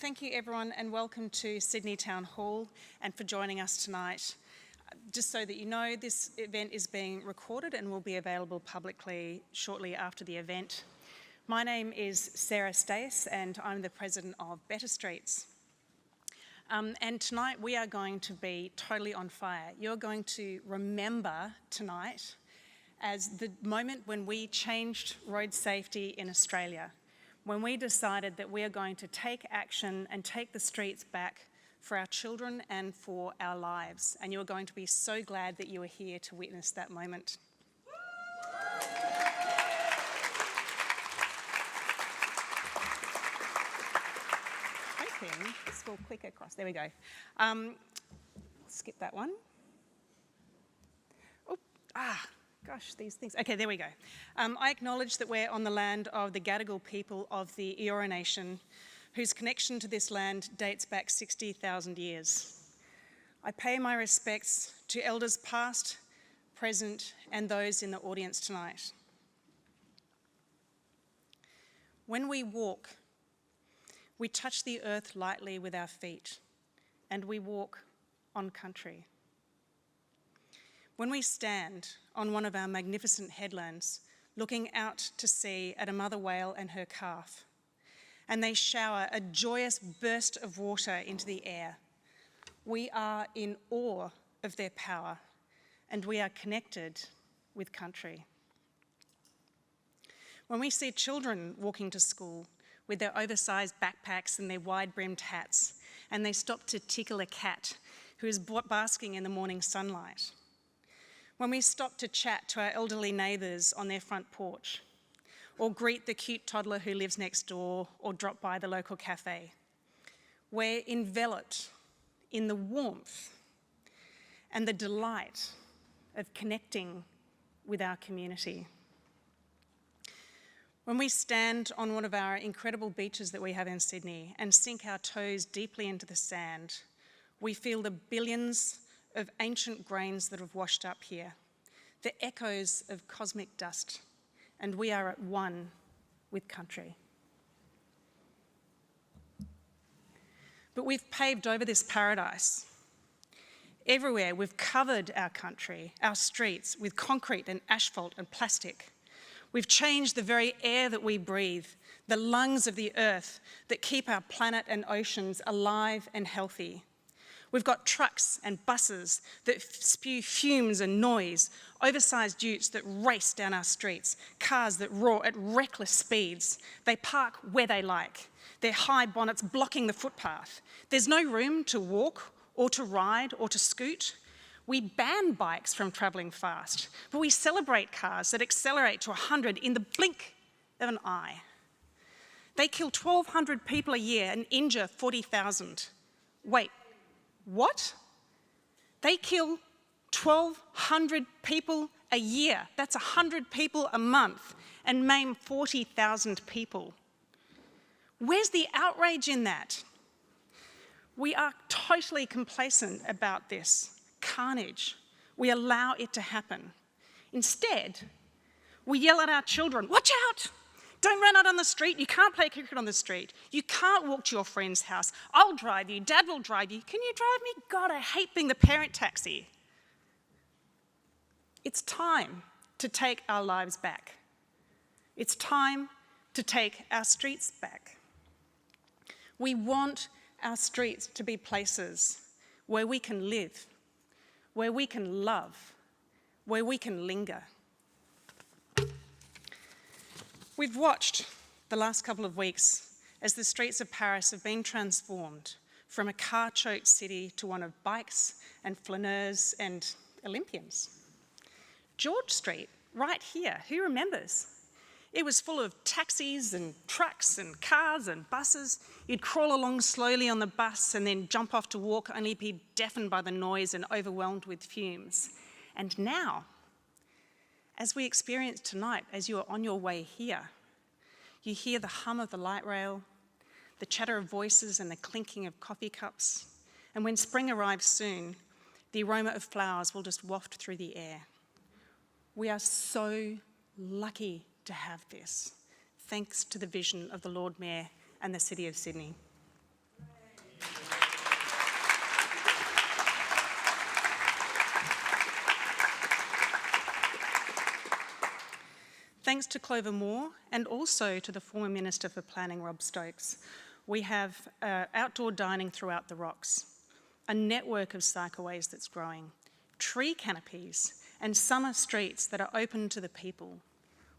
Thank you everyone and welcome to Sydney Town Hall and for joining us tonight. Just so that you know, this event is being recorded and will be available publicly shortly after the event. My name is Sarah Stace and I'm the president of Better Streets. And tonight we are going to be totally on fire. You're going to remember tonight as the moment when we changed road safety in Australia, when we decided that we are going to take action and take the streets back for our children and for our lives. And you're going to be so glad that you are here to witness that moment. Hoping this will click across. There we go. Skip that one. Gosh, these things. Okay, there we go. I acknowledge that we're on the land of the Gadigal people of the Eora Nation, whose connection to this land dates back 60,000 years. I pay my respects to elders past, present, and those in the audience tonight. When we walk, we touch the earth lightly with our feet, and we walk on country. When we stand on one of our magnificent headlands, looking out to sea at a mother whale and her calf, and they shower a joyous burst of water into the air, we are in awe of their power, and we are connected with country. When we see children walking to school with their oversized backpacks and their wide-brimmed hats, and they stop to tickle a cat who is basking in the morning sunlight, when we stop to chat to our elderly neighbours on their front porch, or greet the cute toddler who lives next door, or drop by the local cafe, we're enveloped in the warmth and the delight of connecting with our community. When we stand on one of our incredible beaches that we have in Sydney and sink our toes deeply into the sand, we feel the billions of ancient grains that have washed up here, the echoes of cosmic dust, and we are at one with country. But we've paved over this paradise. Everywhere we've covered our country, our streets, with concrete and asphalt and plastic. We've changed the very air that we breathe, the lungs of the earth that keep our planet and oceans alive and healthy. We've got trucks and buses that spew fumes and noise, oversized utes that race down our streets, cars that roar at reckless speeds. They park where they like, their high bonnets blocking the footpath. There's no room to walk or to ride or to scoot. We ban bikes from travelling fast, but we celebrate cars that accelerate to 100 in the blink of an eye. They kill 1,200 people a year and injure 40,000. Wait. What? They kill 1,200 people a year. That's 100 people a month and maim 40,000 people. Where's the outrage in that? We are totally complacent about this carnage. We allow it to happen. Instead, we yell at our children, "Watch out! Don't run out on the street. You can't play cricket on the street. You can't walk to your friend's house. I'll drive you. Dad will drive you. Can you drive me? God, I hate being the parent taxi." It's time to take our lives back. It's time to take our streets back. We want our streets to be places where we can live, where we can love, where we can linger. We've watched the last couple of weeks as the streets of Paris have been transformed from a car-choked city to one of bikes and flaneurs and Olympians. George Street, right here, who remembers? It was full of taxis and trucks and cars and buses. You'd crawl along slowly on the bus and then jump off to walk, only to be deafened by the noise and overwhelmed with fumes. And now, as we experienced tonight, as you are on your way here, you hear the hum of the light rail, the chatter of voices and the clinking of coffee cups. And when spring arrives soon, the aroma of flowers will just waft through the air. We are so lucky to have this, thanks to the vision of the Lord Mayor and the City of Sydney. Thanks to Clover and also to the former Minister for Planning, Rob Stokes, we have outdoor dining throughout the rocks, a network of cycleways that's growing, tree canopies, and summer streets that are open to the people.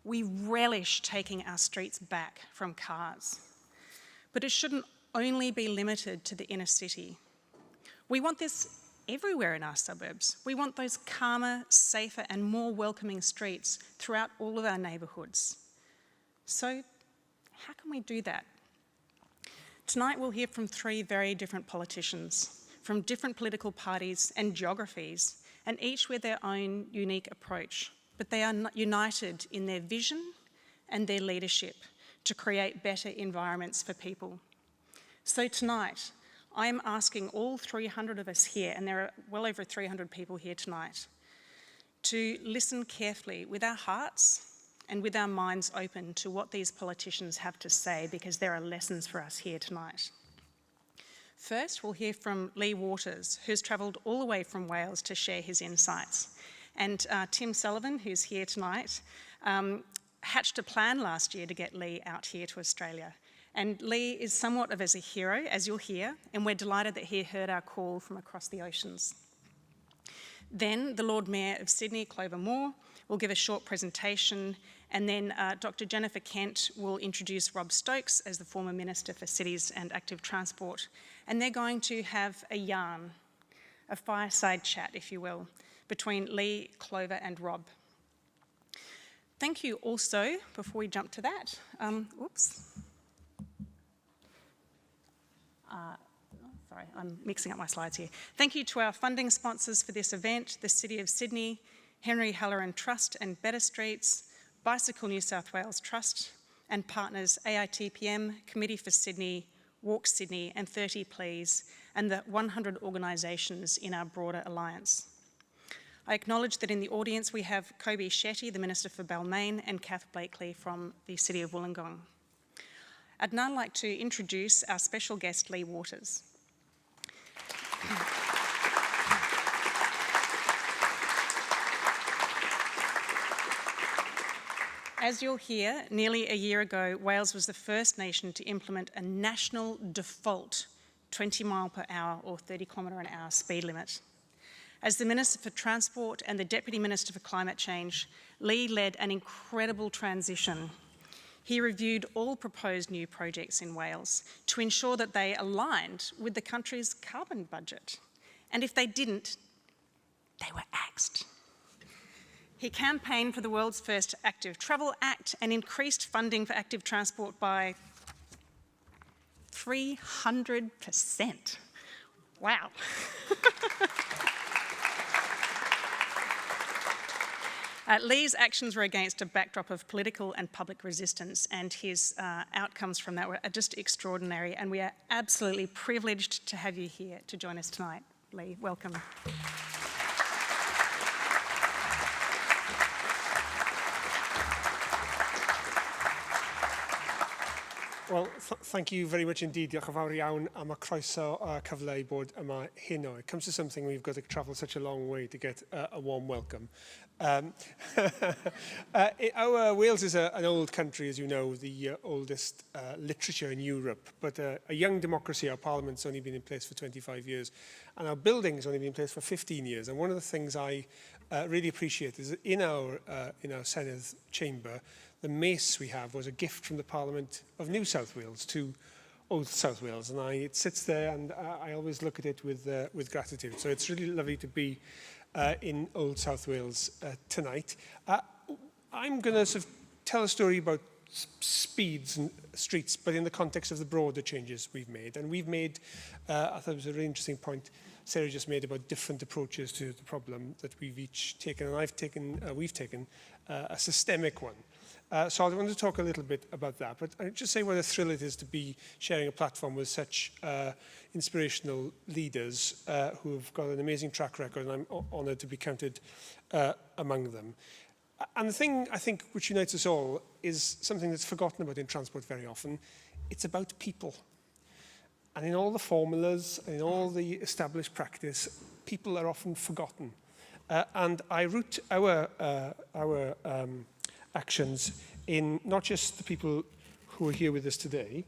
We relish taking our streets back from cars. But it shouldn't only be limited to the inner city. We want this everywhere in our suburbs. We want those calmer, safer, and more welcoming streets throughout all of our neighbourhoods. So, how can we do that? Tonight we'll hear from 3 very different politicians, from different political parties and geographies, and each with their own unique approach. But they are united in their vision and their leadership to create better environments for people. So tonight, I am asking all 300 of us here, and there are well over 300 people here tonight, to listen carefully with our hearts and with our minds open to what these politicians have to say, because there are lessons for us here tonight. First, we'll hear from Lee Waters, who's travelled all the way from Wales to share his insights. And Tim Sullivan, who's here tonight, hatched a plan last year to get Lee out here to Australia. And Lee is somewhat of a hero, as you'll hear, and we're delighted that he heard our call from across the oceans. Then the Lord Mayor of Sydney, Clover, will give a short presentation, and then Dr. Jennifer Kent will introduce Rob Stokes as the former Minister for Cities and Active Transport. And they're going to have a yarn, a fireside chat, if you will, between Lee, Clover, and Rob. Thank you also, before we jump to that, sorry, I'm mixing up my slides here. Thank you to our funding sponsors for this event, the City of Sydney, Henry Halloran Trust and Better Streets, Bicycle New South Wales Trust, and partners AITPM, Committee for Sydney, Walk Sydney, and 30 Please, and the 100 organisations in our broader alliance. I acknowledge that in the audience we have Kobe Shetty, the Minister for Balmain, and Kath Blakely from the City of Wollongong. I'd now like to introduce our special guest, Lee Waters. As you'll hear, nearly a year ago, Wales was the first nation to implement a national default 20 mile per hour or 30 kilometre an hour speed limit. As the Minister for Transport and the Deputy Minister for Climate Change, Lee led an incredible transition. He reviewed all proposed new projects in Wales to ensure that they aligned with the country's carbon budget. And if they didn't, they were axed. He campaigned for the world's first Active Travel Act and increased funding for active transport by 300%. Wow. Lee's actions were against a backdrop of political and public resistance, and his outcomes from that were just extraordinary, and we are absolutely privileged to have you here to join us tonight. Lee, welcome. Well, thank you very much indeed. Diolch yn fawr iawn am y croeso cyfle I bod yma heno. It comes to something we've got to travel such a long way to get a warm welcome. Wales is an old country, as you know, the oldest literature in Europe, but a young democracy. Our parliament's only been in place for 25 years, and our building's only been in place for 15 years. And one of the things I really appreciate is that in our Senedd chamber, the mace we have was a gift from the Parliament of New South Wales to Old South Wales, and it sits there, and I always look at it with gratitude. So it's really lovely to be in Old South Wales tonight. I'm going to sort of tell a story about speeds and streets, but in the context of the broader changes we've made. And we've made, I thought it was a really interesting point Sarah just made about different approaches to the problem that we've each taken, and we've taken a systemic one. So I want to talk a little bit about that, but I'd just say what a thrill it is to be sharing a platform with such inspirational leaders who have got an amazing track record, and I'm honoured to be counted among them. And the thing, I think, which unites us all is something that's forgotten about in transport very often. It's about people. And in all the formulas, in all the established practice, people are often forgotten. And I root our actions in not just the people who are here with us today,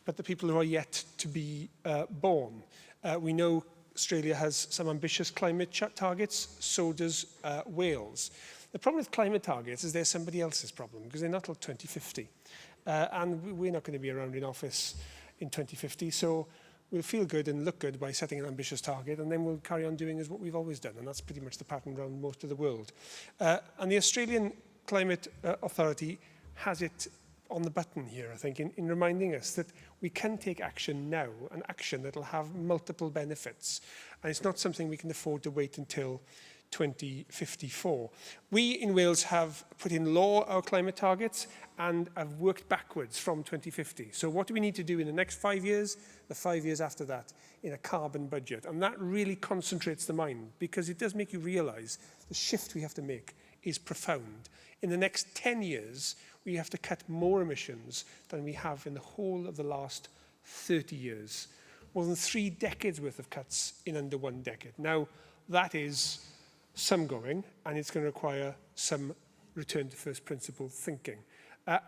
but the people who are yet to be born. We know Australia has some ambitious climate targets, so does Wales. The problem with climate targets is they're somebody else's problem, because they're not till 2050. And we're not going to be around in office in 2050, so we'll feel good and look good by setting an ambitious target, and then we'll carry on doing as what we've always done, and that's pretty much the pattern around most of the world. And the Australian Climate Authority has it on the button here, I think, in reminding us that we can take action now, an action that will have multiple benefits. And it's not something we can afford to wait until 2054. We in Wales have put in law our climate targets and have worked backwards from 2050. So what do we need to do in the next 5 years, the 5 years after that, in a carbon budget? And that really concentrates the mind, because it does make you realize the shift we have to make is profound. In the next 10 years, we have to cut more emissions than we have in the whole of the last 30 years. More than 3 decades worth of cuts in under 1 decade. Now, that is some going, and it's going to require some return to first principle thinking.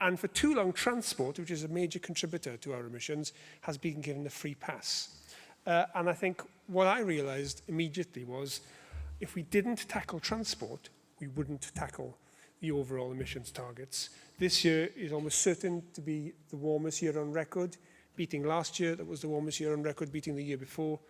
And for too long, transport, which is a major contributor to our emissions, has been given a free pass. And I think what I realized immediately was, if we didn't tackle transport, we wouldn't tackle the overall emissions targets. This year is almost certain to be the warmest year on record, beating last year. That was the warmest year on record, beating the year before.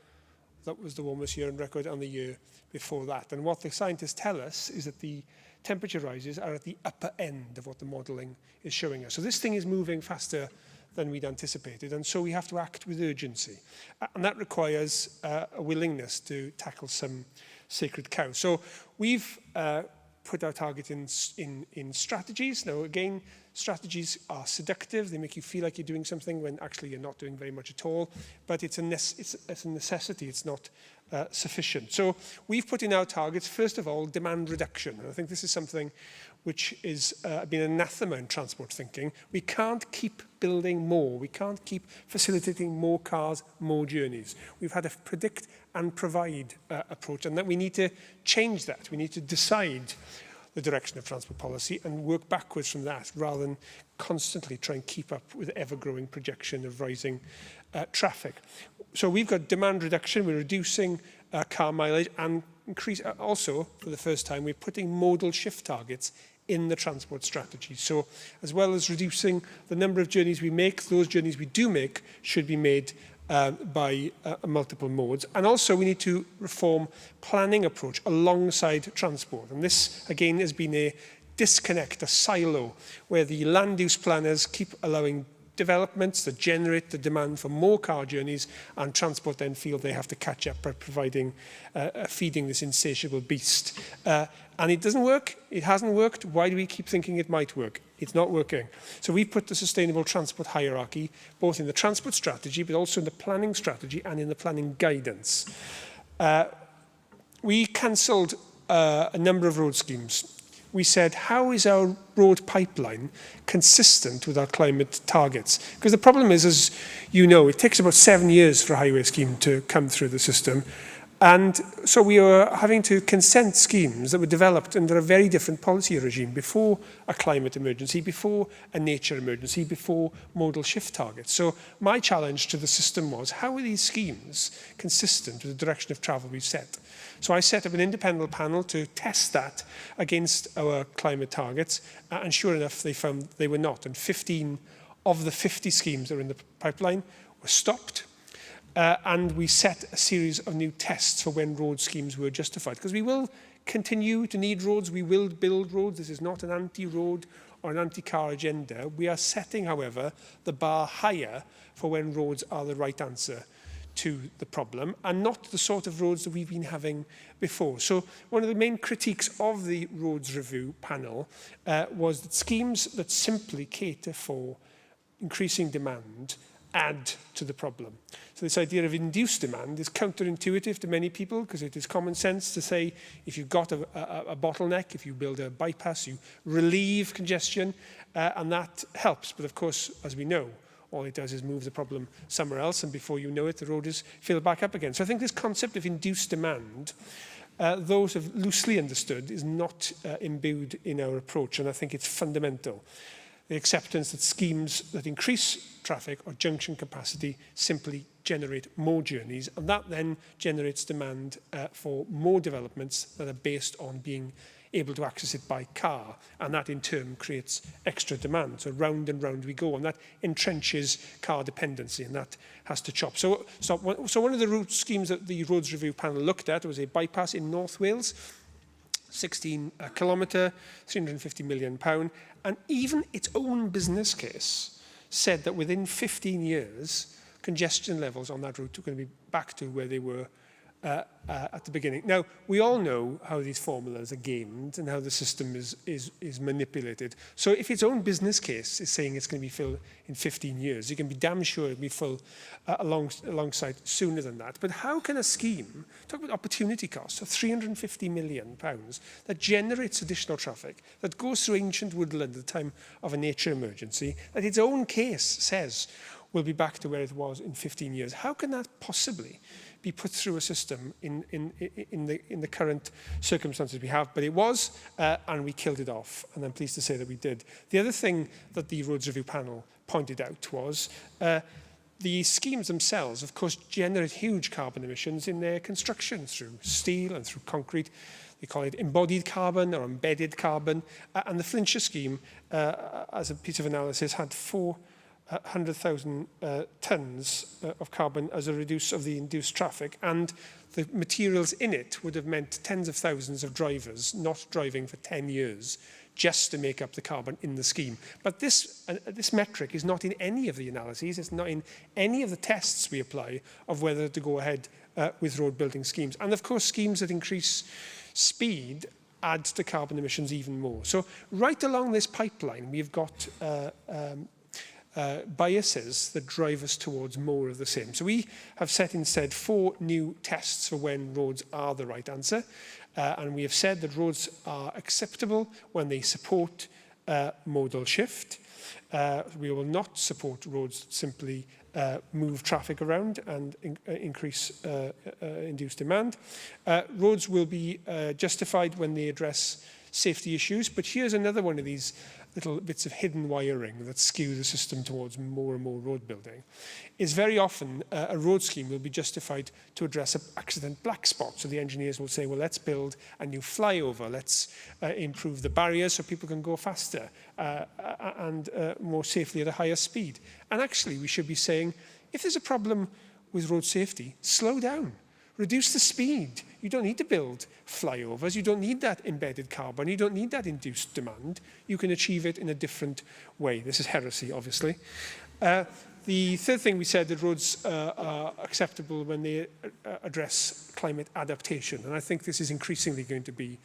That was the warmest year on record, and the year before that. And what the scientists tell us is that the temperature rises are at the upper end of what the modelling is showing us. So this thing is moving faster than we'd anticipated, and so we have to act with urgency. And that requires a willingness to tackle some sacred cows. So we've put our target in strategies. Now, again, strategies are seductive. They make you feel like you're doing something when actually you're not doing very much at all. But it's a necessity. It's not sufficient. So we've put in our targets, first of all, demand reduction. And I think this is something which is been anathema in transport thinking. We can't keep building more. We can't keep facilitating more cars, more journeys. We've had a predict and provide approach, and that we need to change that. We need to decide the direction of transport policy and work backwards from that, rather than constantly try and keep up with ever-growing projection of rising traffic. So we've got demand reduction. We're reducing car mileage, and also, for the first time, we're putting modal shift targets in the transport strategy. So as well as reducing the number of journeys we make, those journeys we do make should be made by multiple modes. And also we need to reform planning approach alongside transport. And this, again, has been a disconnect, a silo, where the land use planners keep allowing developments that generate the demand for more car journeys, and transport then feel they have to catch up by providing, feeding this insatiable beast. And it doesn't work. It hasn't worked. Why do we keep thinking it might work? It's not working. So we put the sustainable transport hierarchy, both in the transport strategy, but also in the planning strategy and in the planning guidance. We cancelled a number of road schemes. We said, how is our road pipeline consistent with our climate targets? Because the problem is, as you know, it takes about 7 years for a highway scheme to come through the system. And so we were having to consent schemes that were developed under a very different policy regime, before a climate emergency, before a nature emergency, before modal shift targets. So my challenge to the system was, how are these schemes consistent with the direction of travel we've set? So I set up an independent panel to test that against our climate targets, and sure enough, they found they were not. And 15 of the 50 schemes that were in the pipeline were stopped. And we set a series of new tests for when road schemes were justified. Because we will continue to need roads, we will build roads. This is not an anti-road or an anti-car agenda. We are setting, however, the bar higher for when roads are the right answer to the problem, and not the sort of roads that we've been having before. So one of the main critiques of the roads review panel was that schemes that simply cater for increasing demand add to the problem. So this idea of induced demand is counterintuitive to many people, because it is common sense to say, if you've got a bottleneck, if you build a bypass, you relieve congestion, and that helps. But of course, as we know, all it does is move the problem somewhere else, and before you know it, the road is filled back up again. So I think this concept of induced demand those have loosely understood is not imbued in our approach, and I think it's fundamental. The acceptance that schemes that increase traffic or junction capacity simply generate more journeys, and that then generates demand for more developments that are based on being able to access it by car, and that in turn creates extra demand. So round and round we go, and that entrenches car dependency, and that has to chop. So one of the route schemes that the Roads Review panel looked at was a bypass in North Wales, 16 kilometre, £350 million, and even its own business case said that within 15 years, congestion levels on that route are going to be back to where they were at the beginning. Now, we all know how these formulas are gamed and how the system is manipulated. So if its own business case is saying it's going to be full in 15 years, you can be damn sure it'll be full alongside sooner than that. But how can a scheme, talk about opportunity costs of £350 million that generates additional traffic, that goes through ancient woodland at the time of a nature emergency, that its own case says will be back to where it was in 15 years, how can that possibly be put through a system in the current circumstances we have? But it was, and we killed it off, and I'm pleased to say that we did. The other thing that the Roads Review panel pointed out was the schemes themselves, of course, generate huge carbon emissions in their construction through steel and through concrete. They call it embodied carbon or embedded carbon. And the Flintshire scheme, as a piece of analysis, had 400,000 tonnes of carbon as a reduce of the induced traffic, and the materials in it would have meant tens of thousands of drivers not driving for 10 years just to make up the carbon in the scheme. But this metric is not in any of the analyses, it's not in any of the tests we apply of whether to go ahead with road building schemes. And of course, schemes that increase speed adds to carbon emissions even more. So right along this pipeline, we've got biases that drive us towards more of the same. So we have set instead 4 new tests for when roads are the right answer. And we have said that roads are acceptable when they support modal shift. We will not support roads that simply move traffic around and increase induced demand. Roads will be justified when they address safety issues, but here's another one of these little bits of hidden wiring that skew the system towards more and more road building, is very often a road scheme will be justified to address an accident black spot. So the engineers will say, well, let's build a new flyover, let's improve the barriers so people can go faster and more safely at a higher speed. And actually, we should be saying, if there's a problem with road safety, slow down. Reduce the speed. You don't need to build flyovers. You don't need that embedded carbon. You don't need that induced demand. You can achieve it in a different way. This is heresy, obviously. The third thing we said, that roads are acceptable when they address climate adaptation. And I think this is increasingly going to be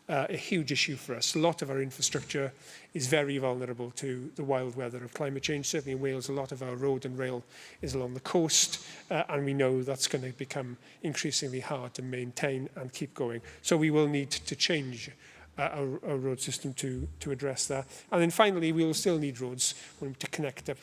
a huge issue for us. A lot of our infrastructure is very vulnerable to the wild weather of climate change. Certainly in Wales, a lot of our road and rail is along the coast, and we know that's going to become increasingly hard to maintain and keep going. So we will need to change our road system to address that. And then finally, we will still need roads to connect up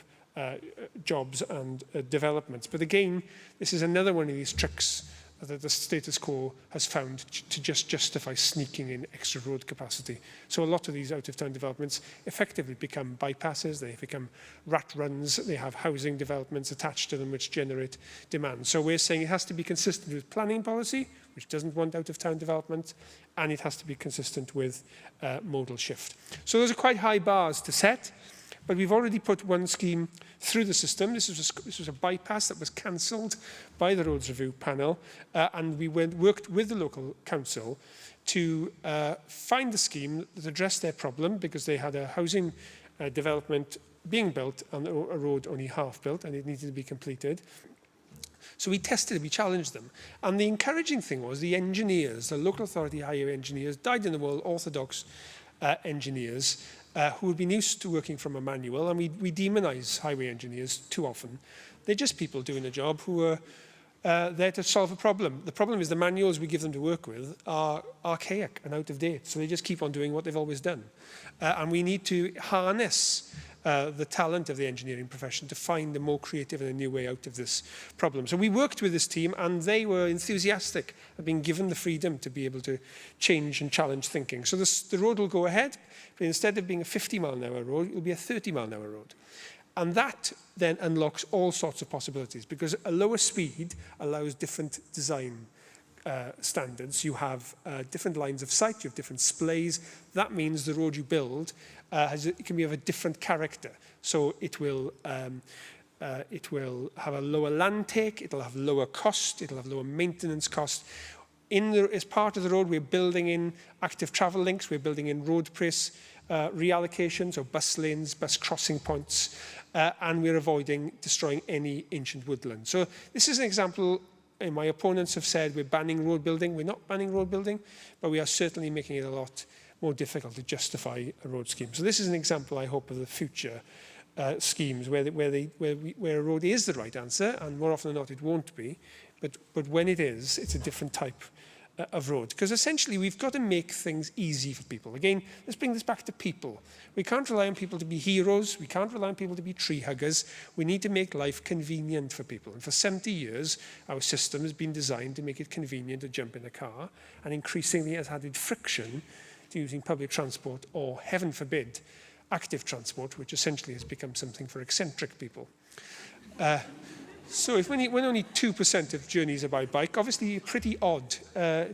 jobs and developments. But again, this is another one of these tricks that the status quo has found to just justify sneaking in extra road capacity. So a lot of these out-of-town developments effectively become bypasses, they become rat runs, they have housing developments attached to them which generate demand. So we're saying it has to be consistent with planning policy, which doesn't want out-of-town development, and it has to be consistent with modal shift. So those are quite high bars to set. But we've already put one scheme through the system. This was a bypass that was cancelled by the Roads Review panel, and we worked with the local council to find a scheme that addressed their problem, because they had a housing development being built and a road only half built, and it needed to be completed. So we tested it, we challenged them. And the encouraging thing was the engineers, the local authority highway engineers, dyed-in-the-wool orthodox engineers, who have been used to working from a manual, and we demonise highway engineers too often. They're just people doing a job who are there to solve a problem. The problem is the manuals we give them to work with are archaic and out of date, so they just keep on doing what they've always done. And we need to harness the talent of the engineering profession to find a more creative and a new way out of this problem. So we worked with this team, and they were enthusiastic of being given the freedom to be able to change and challenge thinking. So the road will go ahead, but instead of being a 50-mile-an-hour road, it will be a 30-mile-an-hour road. And that then unlocks all sorts of possibilities, because a lower speed allows different design standards. You have different lines of sight, you have different splays. That means the road you build it can be of a different character. So it will have a lower land take, it'll have lower cost, it'll have lower maintenance cost. As part of the road, we're building in active travel links, we're building in road price reallocations, or bus lanes, bus crossing points, and we're avoiding destroying any ancient woodland. So this is an example. My opponents have said we're banning road building. We're not banning road building, but we are certainly making it a lot more difficult to justify a road scheme. So this is an example, I hope, of the future schemes where a road is the right answer, and more often than not it won't be. But when it is, it's a different type of road. Because essentially we've got to make things easy for people. Again, let's bring this back to people. We can't rely on people to be heroes. We can't rely on people to be tree huggers. We need to make life convenient for people. And for 70 years, our system has been designed to make it convenient to jump in a car, and increasingly has added friction to using public transport, or, heaven forbid, active transport, which essentially has become something for eccentric people. So when only 2% of journeys are by bike, obviously pretty odd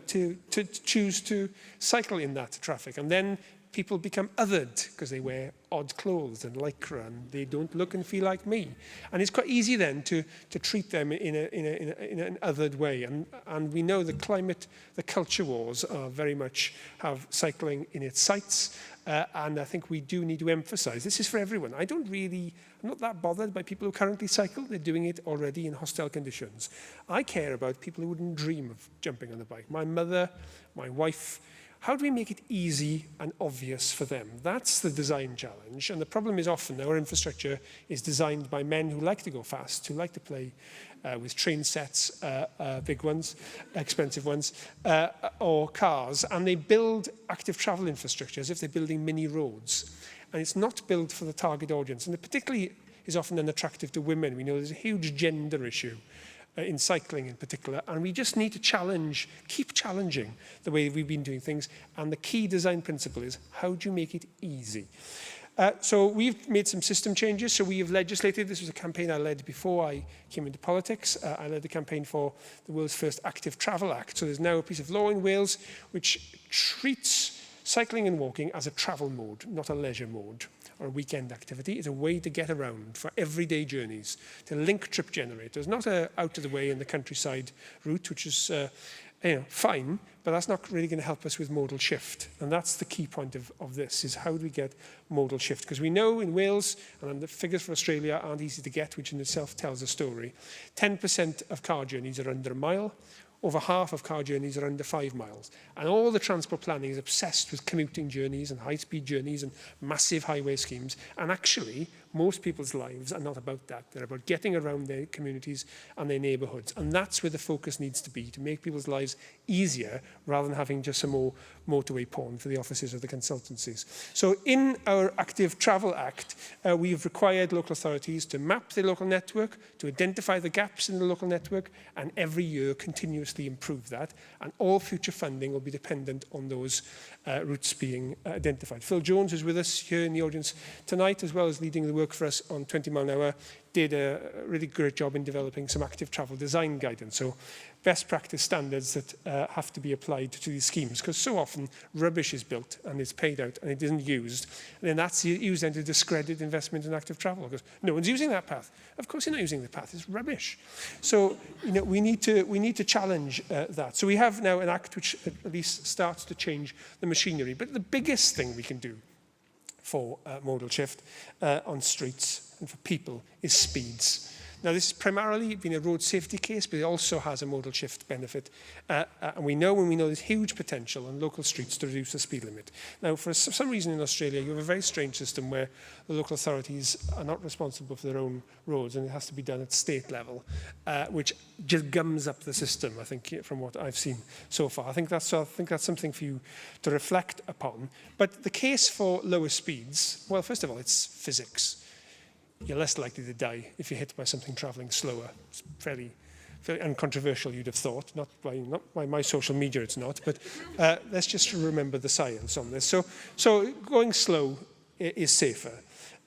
to choose to cycle in that traffic. And then people become othered because they wear odd clothes and lycra, and they don't look and feel like me. And it's quite easy then to treat them in an othered way. And we know the climate, the culture wars are very much have cycling in its sights. And I think we do need to emphasize, this is for everyone. I'm not that bothered by people who currently cycle. They're doing it already in hostile conditions. I care about people who wouldn't dream of jumping on a bike. My mother, my wife. How do we make it easy and obvious for them? That's the design challenge. And the problem is often our infrastructure is designed by men who like to go fast, who like to play with train sets, big ones, expensive ones, or cars. And they build active travel infrastructure as if they're building mini roads. And it's not built for the target audience. And it particularly is often unattractive to women. We know there's a huge gender issue in cycling in particular, and we just need to keep challenging the way we've been doing things. And the key design principle is, how do you make it easy? So we've made some system changes. So we have legislated. This was a campaign I led before I came into politics. I led the campaign for the world's first Active Travel Act. So there's now a piece of law in Wales which treats cycling and walking as a travel mode, not a leisure mode or a weekend activity. It's a way to get around for everyday journeys, to link trip generators, not a out of the way in the countryside route, which is fine, but that's not really going to help us with modal shift. And that's the key point of this, is how do we get modal shift? Because we know in Wales, and the figures for Australia aren't easy to get, which in itself tells a story, 10% of car journeys are under a mile. Over half of car journeys are under 5 miles. And all the transport planning is obsessed with commuting journeys and high-speed journeys and massive highway schemes. And actually, most people's lives are not about that. They're about getting around their communities and their neighbourhoods. And that's where the focus needs to be, to make people's lives easier rather than having just some more motorway porn for the offices of the consultancies. So in our Active Travel Act, we've required local authorities to map their local network, to identify the gaps in the local network, and every year continuously improve that. And all future funding will be dependent on those routes being identified. Phil Jones, who's with us here in the audience tonight, as well as leading the work for us on 20 mile an hour, did a really great job in developing some active travel design guidance. So best practice standards that have to be applied to these schemes, because so often rubbish is built and it's paid out and it isn't used. And then that's used then to discredit investment in active travel, because no one's using that path. Of course you're not using the path, it's rubbish. So we need to challenge that. So we have now an act which at least starts to change the machinery. But the biggest thing we can do for modal shift on streets and for people is speeds. Now, this has primarily been a road safety case, but it also has a modal shift benefit. And we know there's huge potential on local streets to reduce the speed limit. Now, for some reason in Australia, you have a very strange system where the local authorities are not responsible for their own roads, and it has to be done at state level, which just gums up the system, I think, from what I've seen so far. I think that's something for you to reflect upon. But the case for lower speeds, well, first of all, it's physics. You're less likely to die if you're hit by something travelling slower. It's fairly uncontroversial, you'd have thought. Not by my social media, it's not. But let's just remember the science on this. So going slow is safer.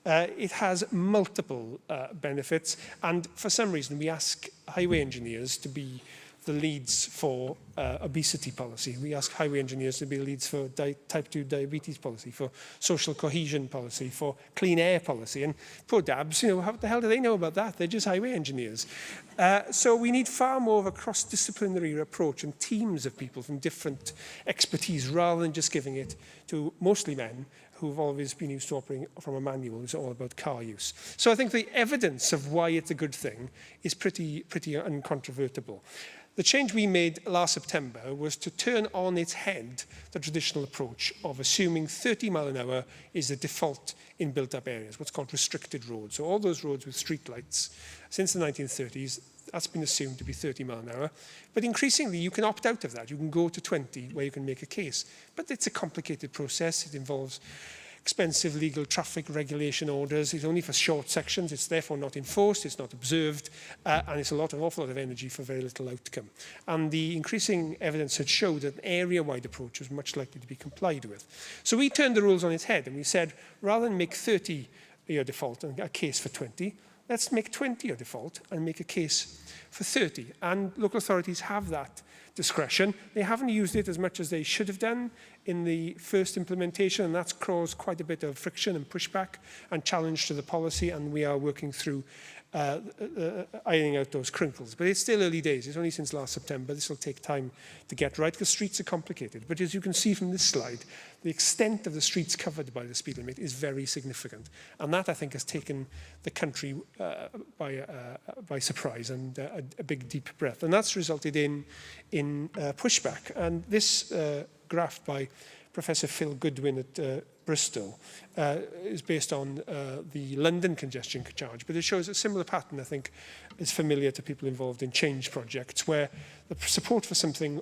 It has multiple benefits. And for some reason, we ask highway engineers to be the leads for obesity policy. We ask highway engineers to be the leads for type 2 diabetes policy, for social cohesion policy, for clean air policy. And poor dabs, how the hell do they know about that? They're just highway engineers. So we need far more of a cross-disciplinary approach and teams of people from different expertise, rather than just giving it to mostly men who've always been used to operating from a manual. It's all about car use. So I think the evidence of why it's a good thing is pretty uncontrovertible. The change we made last September was to turn on its head the traditional approach of assuming 30 mile an hour is the default in built-up areas, what's called restricted roads. So all those roads with street lights, since the 1930s, that's been assumed to be 30 mile an hour. But increasingly, you can opt out of that. You can go to 20, where you can make a case. But it's a complicated process. It involves expensive legal traffic regulation orders. It's only for short sections. It's therefore not enforced. It's not observed. And it's an awful lot of energy for very little outcome. And the increasing evidence had showed that an area-wide approach was much likely to be complied with. So we turned the rules on its head, and we said, rather than make 30 your default and a case for 20, let's make 20 your default and make a case for 30. And local authorities have that discretion. They haven't used it as much as they should have done in the first implementation, and that's caused quite a bit of friction and pushback and challenge to the policy, and we are working through ironing out those crinkles. But it's still early days. It's only since last September. This will take time to get right, because streets are complicated. But as you can see from this slide, the extent of the streets covered by the speed limit is very significant. And that, I think, has taken the country by surprise and a big, deep breath. And that's resulted in pushback. And this graph by Professor Phil Goodwin at Bristol is based on the London congestion charge, but it shows a similar pattern, I think, is familiar to people involved in change projects, where the support for something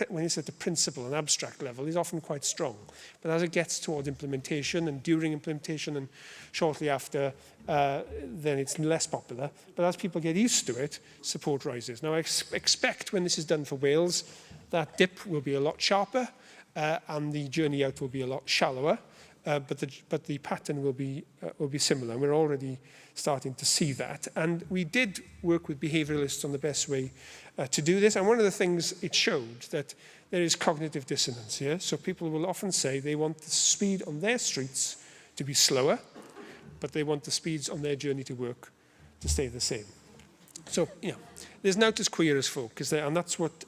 when it's at the principle and abstract level is often quite strong. But as it gets towards implementation and during implementation and shortly after, then it's less popular. But as people get used to it, support rises. Now, I expect when this is done for Wales, that dip will be a lot sharper, and the journey out will be a lot shallower, but the pattern will be similar. And we're already starting to see that. And we did work with behaviouralists on the best way to do this. And one of the things it showed that there is cognitive dissonance here. So people will often say they want the speed on their streets to be slower, but they want the speeds on their journey to work to stay the same. So, there's now as queer as folk, is there? And that's what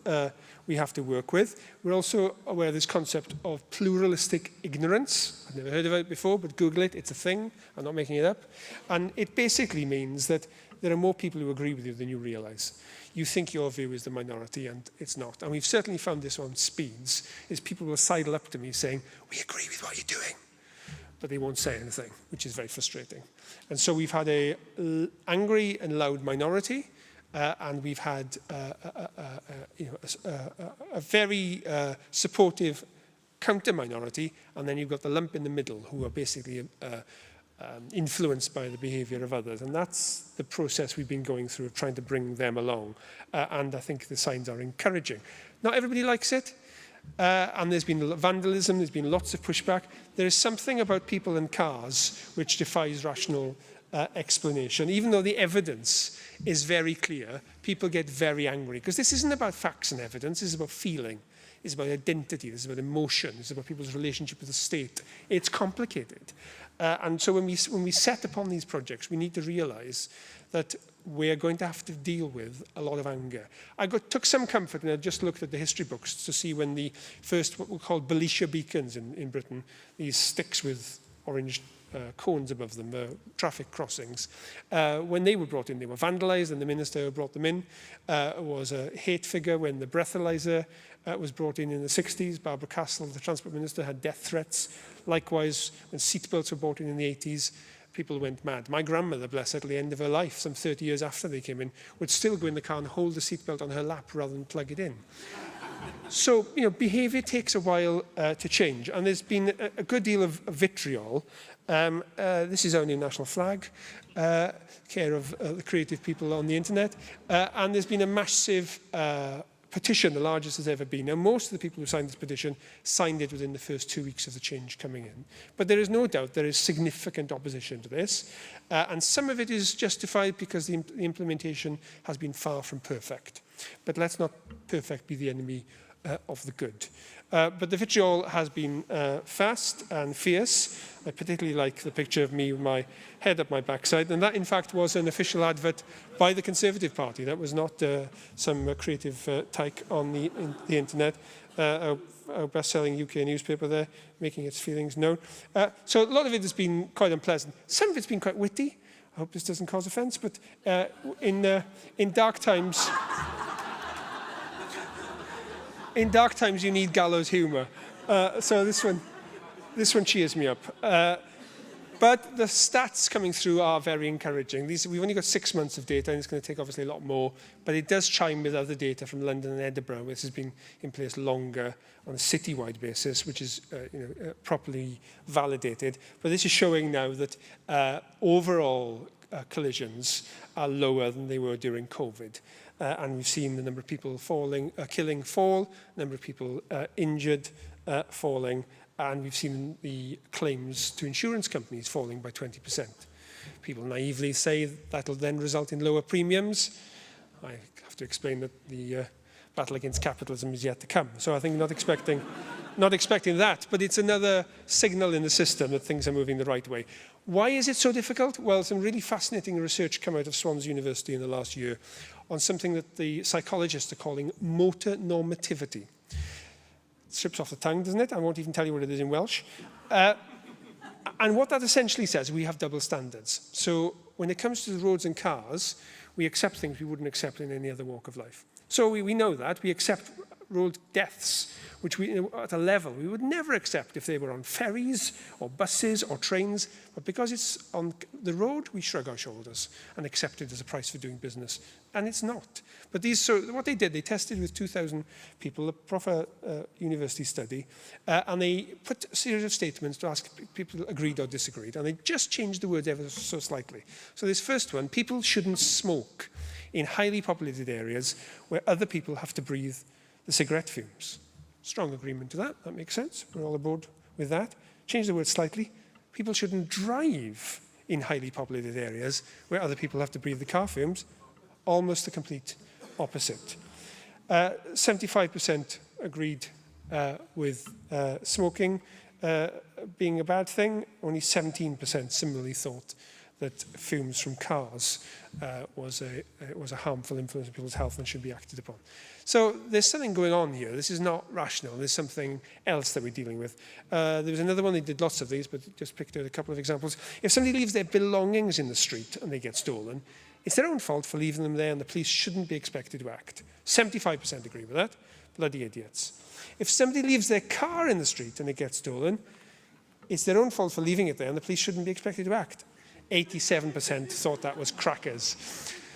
we have to work with. We're also aware of this concept of pluralistic ignorance. I've never heard of it before, but Google it. It's a thing. I'm not making it up. And it basically means that there are more people who agree with you than you realize. You think your view is the minority, and it's not. And we've certainly found this on speeds, is people will sidle up to me saying, we agree with what you're doing, but they won't say anything, which is very frustrating. And so we've had an angry and loud minority, and we've had a very supportive counter-minority, and then you've got the lump in the middle who are basically influenced by the behaviour of others. And that's the process we've been going through, trying to bring them along. And I think the signs are encouraging. Not everybody likes it. And there's been vandalism, there's been lots of pushback. There is something about people and cars which defies rational explanation. Even though the evidence is very clear, people get very angry. Because this isn't about facts and evidence, this is about feeling. It's about identity, this is about emotion, it's about people's relationship with the state. It's complicated. And so when we set upon these projects, we need to realize that we're going to have to deal with a lot of anger. Took some comfort, and I just looked at the history books to see when the first, what were called Belisha beacons in Britain, these sticks with orange cones above them, traffic crossings. When they were brought in, they were vandalised, and the minister who brought them in was a hate figure. When the breathalyzer was brought in the 60s, Barbara Castle, the transport minister, had death threats. Likewise, when seatbelts were brought in the 80s, people went mad. My grandmother, bless her, at the end of her life, some 30 years after they came in, would still go in the car and hold the seatbelt on her lap rather than plug it in. So, behaviour takes a while to change, and there's been a good deal of vitriol. This is our new national flag, care of the creative people on the internet, and there's been a massive petition, the largest there's ever been. Now, most of the people who signed this petition signed it within the first 2 weeks of the change coming in. But there is no doubt there is significant opposition to this, and some of it is justified because the implementation has been far from perfect. But let's not perfect be the enemy of the good. But the vitriol has been fast and fierce. I particularly like the picture of me with my head up my backside, and that in fact was an official advert by the Conservative Party. That was not some creative tyke on the internet. Our best-selling UK newspaper there, making its feelings known. So a lot of it has been quite unpleasant. Some of it's been quite witty. I hope this doesn't cause offence, but in dark times... In dark times, you need gallows humour. So this one cheers me up. But the stats coming through are very encouraging. We've only got 6 months of data, and it's going to take obviously a lot more. But it does chime with other data from London and Edinburgh, which has been in place longer on a citywide basis, which is properly validated. But this is showing now that overall collisions are lower than they were during COVID. And we've seen the number of people killing fall, number of people injured falling, and we've seen the claims to insurance companies falling by 20%. People naively say that'll then result in lower premiums. I have to explain that the battle against capitalism is yet to come. So I think not expecting that, but it's another signal in the system that things are moving the right way. Why is it so difficult? Well, some really fascinating research came out of Swansea University in the last year on something that the psychologists are calling motor normativity. It slips off the tongue, doesn't it? I won't even tell you what it is in Welsh. And what that essentially says, we have double standards. So when it comes to the roads and cars, we accept things we wouldn't accept in any other walk of life. So we know that. We accept road deaths, which at a level we would never accept if they were on ferries or buses or trains. But because it's on the road, we shrug our shoulders and accept it as a price for doing business. And it's not. But so what they did, they tested with 2,000 people, a proper university study, and they put a series of statements to ask people agreed or disagreed. And they just changed the words ever so slightly. So this first one, people shouldn't smoke in highly populated areas where other people have to breathe the cigarette fumes. Strong agreement to that. That makes sense. We're all aboard with that. Change the word slightly. People shouldn't drive in highly populated areas where other people have to breathe the car fumes. Almost the complete opposite. 75% agreed with smoking being a bad thing. Only 17% similarly thought that fumes from cars was a harmful influence on people's health and should be acted upon. So there's something going on here. This is not rational. There's something else that we're dealing with. There was another one, they did lots of these, but just picked out a couple of examples. If somebody leaves their belongings in the street and they get stolen, it's their own fault for leaving them there, and the police shouldn't be expected to act. 75% agree with that. Bloody idiots. If somebody leaves their car in the street and it gets stolen, it's their own fault for leaving it there, and the police shouldn't be expected to act. 87% thought that was crackers.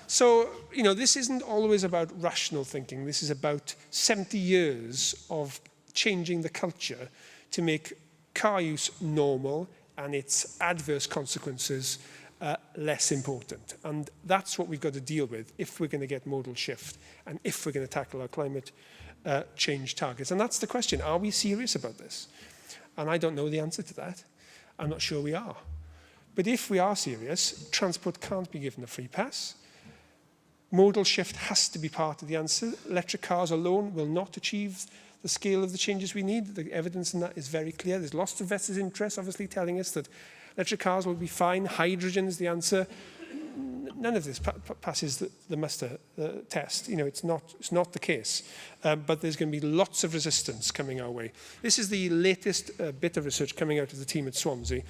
So, this isn't always about rational thinking. This is about 70 years of changing the culture to make car use normal and its adverse consequences less important. And that's what we've got to deal with if we're going to get modal shift and if we're going to tackle our climate change targets. And that's the question. Are we serious about this? And I don't know the answer to that. I'm not sure we are. But if we are serious, transport can't be given a free pass. Modal shift has to be part of the answer. Electric cars alone will not achieve the scale of the changes we need. The evidence in that is very clear. There's lots of vested interest, obviously, telling us that electric cars will be fine. Hydrogen is the answer. none of this passes the muster test. You know, it's not the case. But there's going to be lots of resistance coming our way. This is the latest bit of research coming out of the team at Swansea.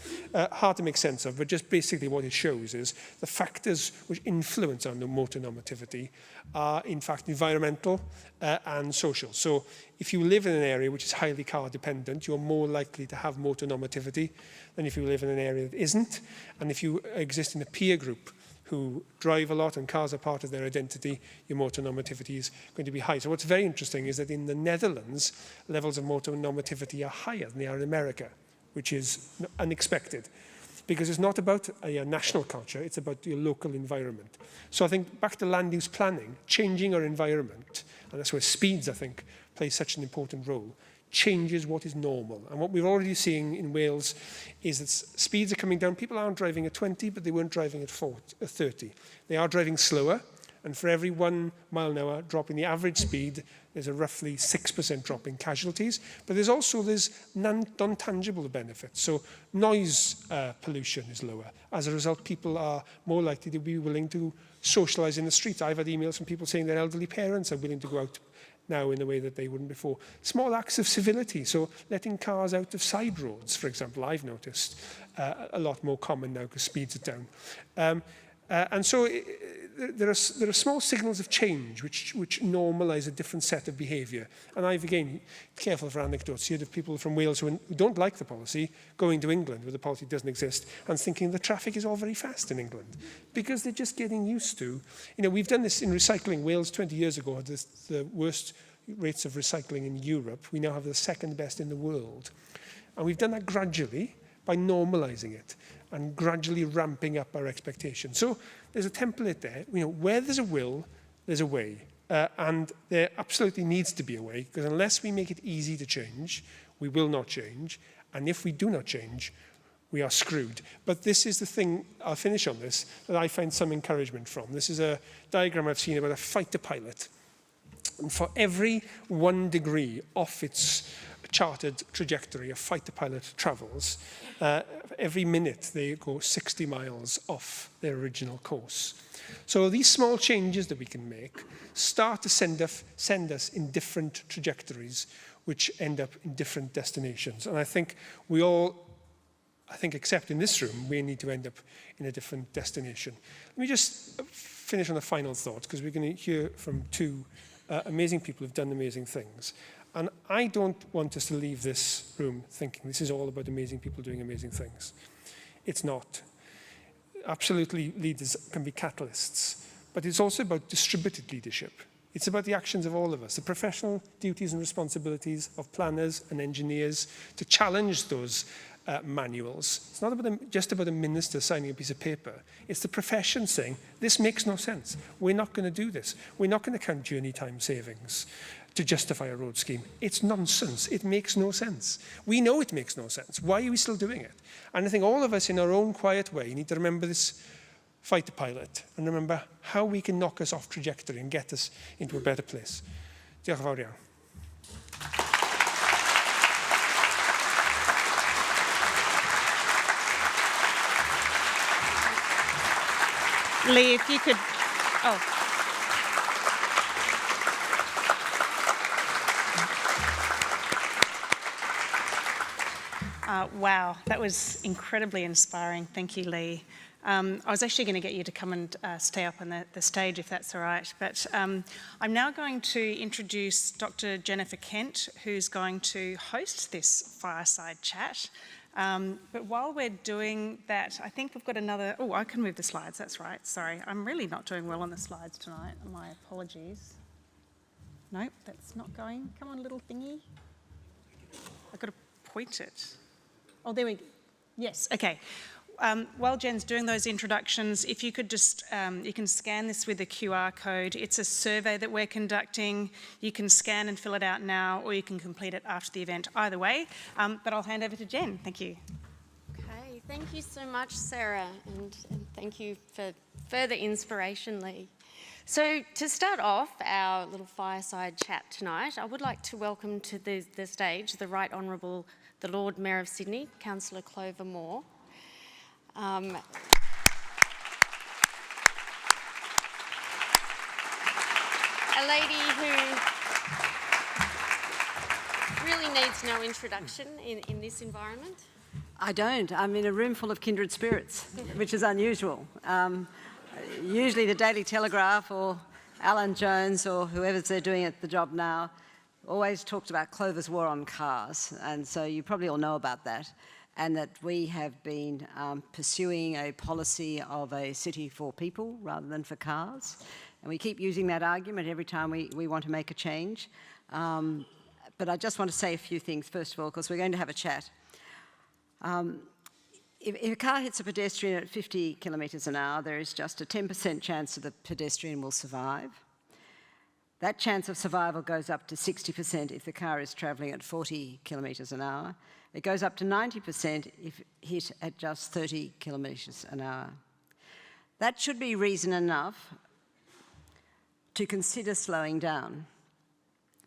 Hard to make sense of, but just basically what it shows is the factors which influence our motor normativity are, in fact, environmental and social. So if you live in an area which is highly car dependent, you're more likely to have motor normativity than if you live in an area that isn't. And if you exist in a peer group who drive a lot and cars are part of their identity, your motor normativity is going to be high. So what's very interesting is that in the Netherlands, levels of motor normativity are higher than they are in America, which is unexpected. Because it's not about a national culture, it's about your local environment. So I think back to land use planning, changing our environment, and that's where speeds, I think, play such an important role, changes what is normal. And what we're already seeing in Wales is that speeds are coming down. People aren't driving at 20, but they weren't driving at 30. They are driving slower, and for every 1 mile an hour drop in the average speed, there's a roughly 6% drop in casualties. But there's also non-tangible benefits. So noise pollution is lower. As a result, people are more likely to be willing to socialize in the street. I've had emails from people saying their elderly parents are willing to go out now in a way that they wouldn't before. Small acts of civility, so letting cars out of side roads, for example, I've noticed a lot more common now because speeds are down. And so there are small signals of change which normalise a different set of behaviour. And I've, again, careful for anecdotes, heard of people from Wales who don't like the policy going to England where the policy doesn't exist and thinking the traffic is all very fast in England because they're just getting used to. You know, we've done this in recycling. Wales 20 years ago had the worst rates of recycling in Europe. We now have the second best in the world. And we've done that gradually by normalising it and gradually ramping up our expectations. So there's a template there. You know, where there's a will, there's a way. And there absolutely needs to be a way, because unless we make it easy to change, we will not change. And if we do not change, we are screwed. But this is the thing, I'll finish on this, that I find some encouragement from. This is a diagram I've seen about a fighter pilot. And for every 1 degree off its charted trajectory a fighter pilot travels, every minute they go 60 miles off their original course. So these small changes that we can make start to send us in different trajectories, which end up in different destinations. And I think we all, except in this room, we need to end up in a different destination. Let me just finish on a final thought, because we're going to hear from two amazing people who've done amazing things. And I don't want us to leave this room thinking this is all about amazing people doing amazing things. It's not. Absolutely, leaders can be catalysts, but it's also about distributed leadership. It's about the actions of all of us, the professional duties and responsibilities of planners and engineers to challenge those manuals. It's not just about a minister signing a piece of paper. It's the profession saying, this makes no sense. We're not going to do this. We're not going to count journey time savings to justify a road scheme. It's nonsense. It makes no sense. We know it makes no sense. Why are we still doing it? And I think all of us in our own quiet way need to remember this fighter pilot and remember how we can knock us off trajectory and get us into a better place. Diolch yn fawr iawn. Lee, if you could... Oh. Wow, that was incredibly inspiring. Thank you, Lee. I was actually going to get you to come and stay up on the stage, if that's all right. But I'm now going to introduce Dr. Jennifer Kent, who's going to host this fireside chat. But while we're doing that, I think we've got another... Oh, I can move the slides, that's right. Sorry, I'm really not doing well on the slides tonight. My apologies. Nope, that's not going. Come on, little thingy. I've got to point it. Oh, there we go. Yes, okay. While Jen's doing those introductions, if you could just, you can scan this with the QR code. It's a survey that we're conducting. You can scan and fill it out now, or you can complete it after the event. Either way, but I'll hand over to Jen. Thank you. Okay, thank you so much, Sarah, and thank you for further inspiration, Lee. So to start off our little fireside chat tonight, I would like to welcome to the stage the Right Honourable the Lord Mayor of Sydney, Councillor Clover. a lady who really needs no introduction in this environment. I don't. I'm in a room full of kindred spirits, which is unusual. Usually the Daily Telegraph or Alan Jones or whoever's there doing it, the job now, always talks about Clover's war on cars. And so you probably all know about that. And that we have been pursuing a policy of a city for people rather than for cars. And we keep using that argument every time we want to make a change. But I just want to say a few things, first of all, because we're going to have a chat. If a car hits a pedestrian at 50 kilometres an hour, there is just a 10% chance that the pedestrian will survive. That chance of survival goes up to 60% if the car is travelling at 40 kilometres an hour. It goes up to 90% if hit at just 30 kilometres an hour. That should be reason enough to consider slowing down.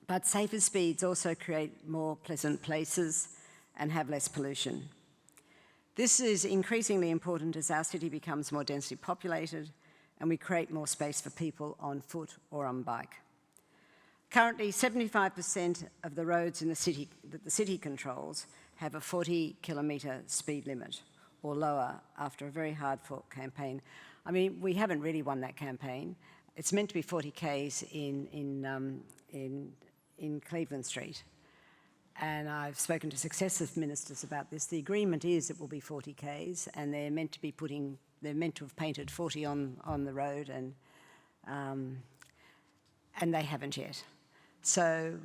But safer speeds also create more pleasant places and have less pollution. This is increasingly important as our city becomes more densely populated and we create more space for people on foot or on bike. Currently, 75% of the roads in the city that the city controls have a 40-kilometre speed limit or lower after a very hard-fought campaign. I mean, we haven't really won that campaign. It's meant to be 40 k's in Cleveland Street. And I've spoken to successive ministers about this. The agreement is it will be 40 k's, and they're meant to have painted 40 on the road, and they haven't yet. So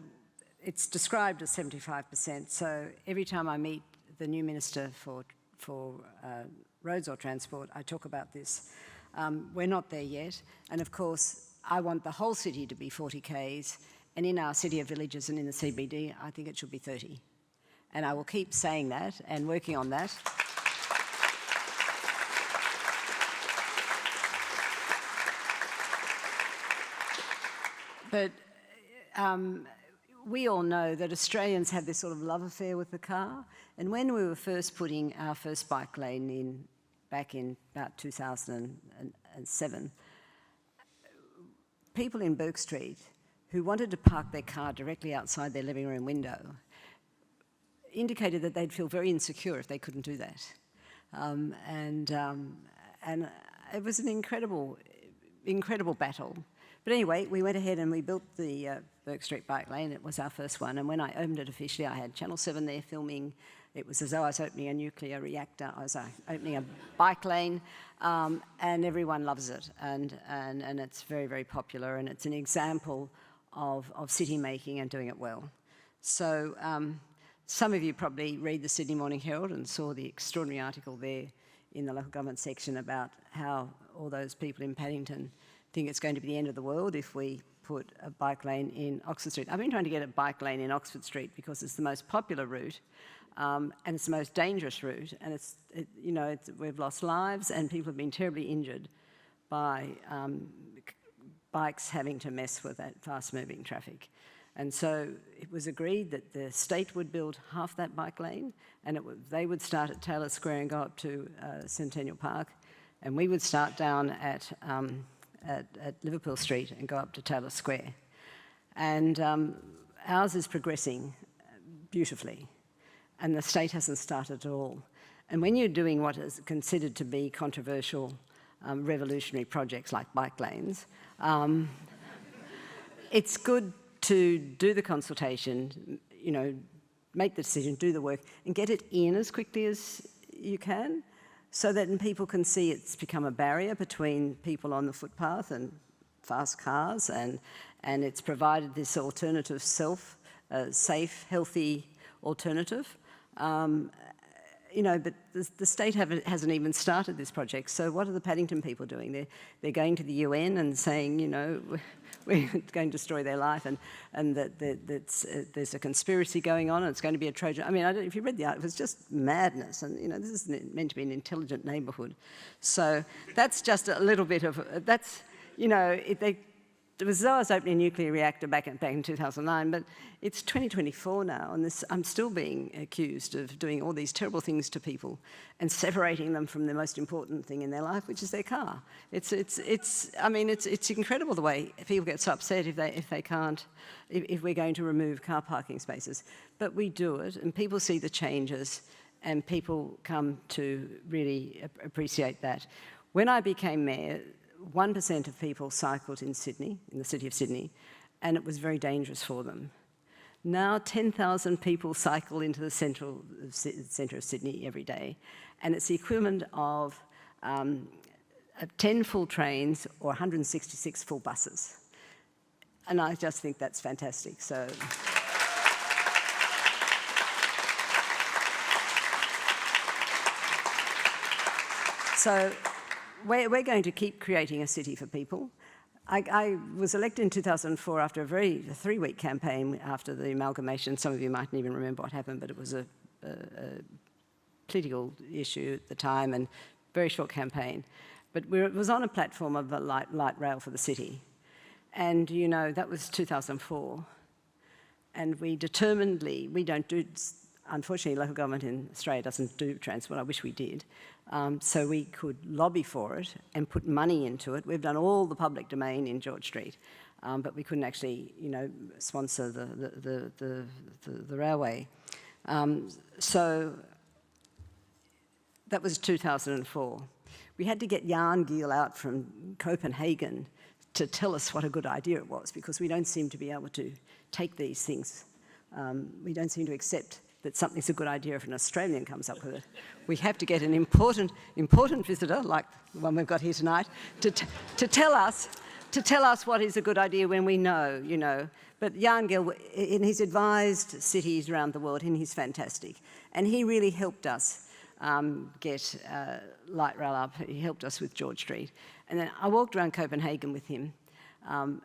it's described as 75%. So every time I meet the new minister for roads or transport, I talk about this. We're not there yet, and of course, I want the whole city to be 40 k's. And in our city of villages and in the CBD, I think it should be 30. And I will keep saying that and working on that. But we all know that Australians have this sort of love affair with the car. And when we were first putting our first bike lane in, back in about 2007, people in Bourke Street who wanted to park their car directly outside their living room window indicated that they'd feel very insecure if they couldn't do that. And it was an incredible battle. But anyway, we went ahead and we built the Bourke Street bike lane. It was our first one. And when I opened it officially, I had Channel 7 there filming. It was as though I was opening a nuclear reactor. I was opening a bike lane, and everyone loves it. And it's very, very popular. And it's an example of city making and doing it well. So some of you probably read the Sydney Morning Herald and saw the extraordinary article there in the local government section about how all those people in Paddington think it's going to be the end of the world if we put a bike lane in Oxford Street. I've been trying to get a bike lane in Oxford Street because it's the most popular route and it's the most dangerous route, and we've lost lives and people have been terribly injured by bikes having to mess with that fast-moving traffic. And so it was agreed that the state would build half that bike lane, and they would start at Taylor Square and go up to Centennial Park, and we would start down at Liverpool Street and go up to Taylor Square. And ours is progressing beautifully, and the state hasn't started at all. And when you're doing what is considered to be controversial revolutionary projects like bike lanes, it's good to do the consultation, make the decision, do the work, and get it in as quickly as you can, so that then people can see it's become a barrier between people on the footpath and fast cars, and it's provided this alternative safe, healthy alternative. But the state hasn't even started this project. So what are the Paddington people doing? They're going to the UN and saying, we're going to destroy their life, and that there's a conspiracy going on, and it's going to be a Trojan. I mean, if you read the article, it was just madness, and this is meant to be an intelligent neighbourhood. So that's just a little bit of it was as though I was opening a nuclear reactor back in 2009, but it's 2024 now, and I'm still being accused of doing all these terrible things to people and separating them from the most important thing in their life, which is their car. It's incredible the way people get so upset if we're going to remove car parking spaces. But we do it, and people see the changes, and people come to really appreciate that. When I became mayor, 1% of people cycled in Sydney, in the city of Sydney, and it was very dangerous for them. Now 10,000 people cycle into the centre of Sydney every day, and it's the equivalent of 10 full trains or 166 full buses. And I just think that's fantastic. So we're going to keep creating a city for people. I was elected in 2004 after a 3-week campaign after the amalgamation. Some of you mightn't even remember what happened, but it was a political issue at the time and very short campaign. But it was on a platform of a light rail for the city. And, you know, that was 2004. And we don't do, unfortunately, local government in Australia doesn't do transport. I wish we did. So we could lobby for it and put money into it. We've done all the public domain in George Street, but we couldn't actually, you know, sponsor the railway. So that was 2004. We had to get Jan Gehl out from Copenhagen to tell us what a good idea it was, because we don't seem to be able to take these things. We don't seem to accept that something's a good idea if an Australian comes up with it. We have to get an important visitor, like the one we've got here tonight, to tell us what is a good idea when we know, you know. But Jan Gehl, he's advised cities around the world, and he's fantastic. And he really helped us get light rail up. He helped us with George Street. And then I walked around Copenhagen with him, and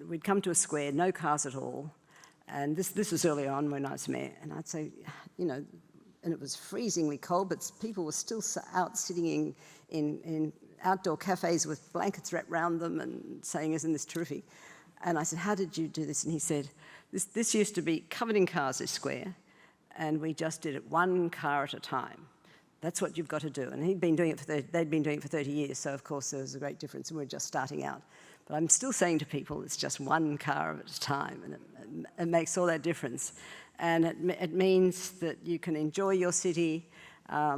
we'd come to a square, no cars at all. And this was early on when I was mayor, and I'd say, you know, and it was freezingly cold, but people were still out sitting in outdoor cafes with blankets wrapped around them and saying, isn't this terrific? And I said, how did you do this? And he said, this used to be covered in cars, this square, and we just did it one car at a time. That's what you've got to do. And they'd been doing it for 30 years, so of course there was a great difference, and we're just starting out. But I'm still saying to people, it's just one car at a time, and it makes all that difference. And it means that you can enjoy your city. I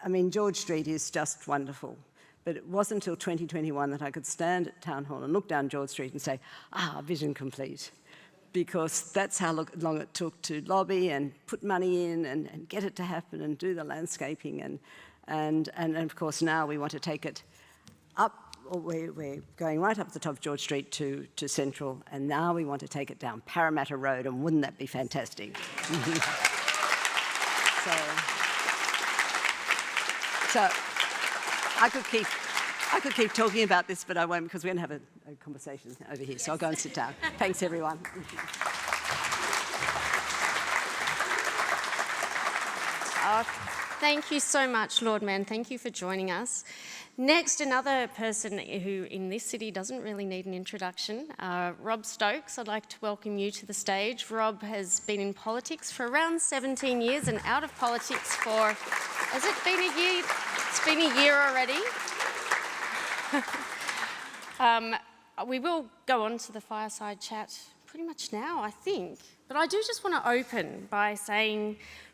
mean, George Street is just wonderful. But it wasn't until 2021 that I could stand at Town Hall and look down George Street and say, vision complete. Because that's how long it took to lobby and put money in and get it to happen and do the landscaping. And of course, now we want to take it up. We're going right up the top of George Street to Central, and now we want to take it down Parramatta Road, and wouldn't that be fantastic? So I could keep talking about this, but I won't, because we're going to have a conversation over here. Yes. So I'll go and sit down. Thanks, everyone. Thank you so much, Lord Mayor. Thank you for joining us. Next, another person who in this city doesn't really need an introduction, Rob Stokes. I'd like to welcome you to the stage. Rob has been in politics for around 17 years and out of politics for, has it been a year? It's been a year already. We will go on to the fireside chat pretty much now, I think. But I do just want to open by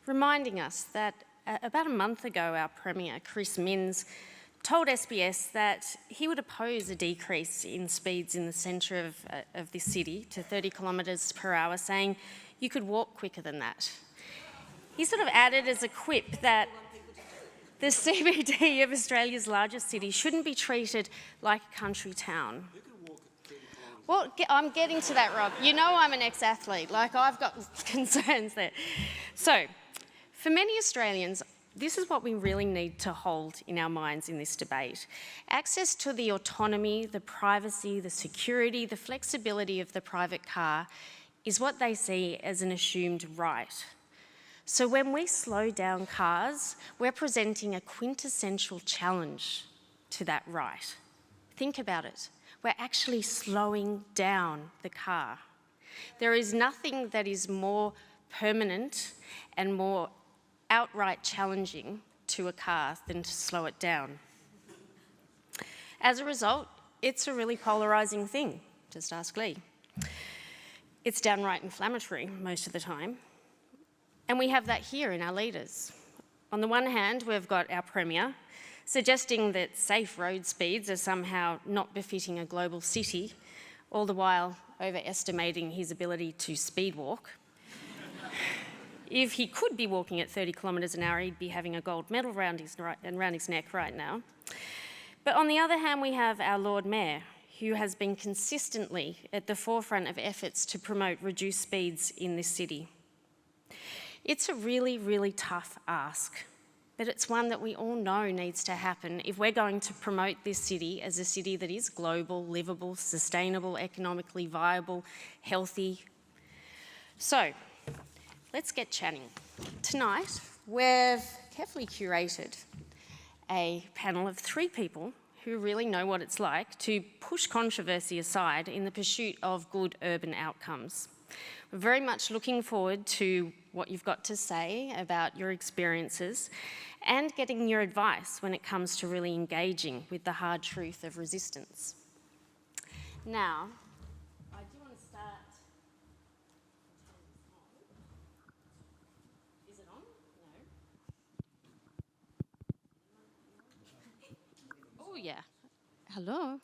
reminding us that about a month ago, our Premier, Chris Minns, told SBS that he would oppose a decrease in speeds in the centre of this city to 30 kilometres per hour, saying you could walk quicker than that. He sort of added as a quip that the CBD of Australia's largest city shouldn't be treated like a country town. Well, I'm getting to that, Rob. You know I'm an ex-athlete. Like, I've got concerns there. So, for many Australians, this is what we really need to hold in our minds in this debate. Access to the autonomy, the privacy, the security, the flexibility of the private car is what they see as an assumed right. So when we slow down cars, we're presenting a quintessential challenge to that right. Think about it. we're actually slowing down the car. There is nothing that is more permanent and more outright challenging to a car than to slow it down. As a result, it's a really polarising thing, just ask Lee. It's downright inflammatory most of the time. And we have that here in our leaders. On the one hand, we've got our Premier suggesting that safe road speeds are somehow not befitting a global city, all the while overestimating his ability to speed walk. If he could be walking at 30 kilometres an hour, he'd be having a gold medal around his neck right now. But on the other hand, we have our Lord Mayor, who has been consistently at the forefront of efforts to promote reduced speeds in this city. It's a really, really tough ask, but it's one that we all know needs to happen if we're going to promote this city as a city that is global, livable, sustainable, economically viable, healthy. So, let's get chatting. Tonight, we've carefully curated a panel of 3 people who really know what it's like to push controversy aside in the pursuit of good urban outcomes. We're very much looking forward to what you've got to say about your experiences and getting your advice when it comes to really engaging with the hard truth of resistance. Now, I do want to start. Is it on? No. Oh, yeah. Hello.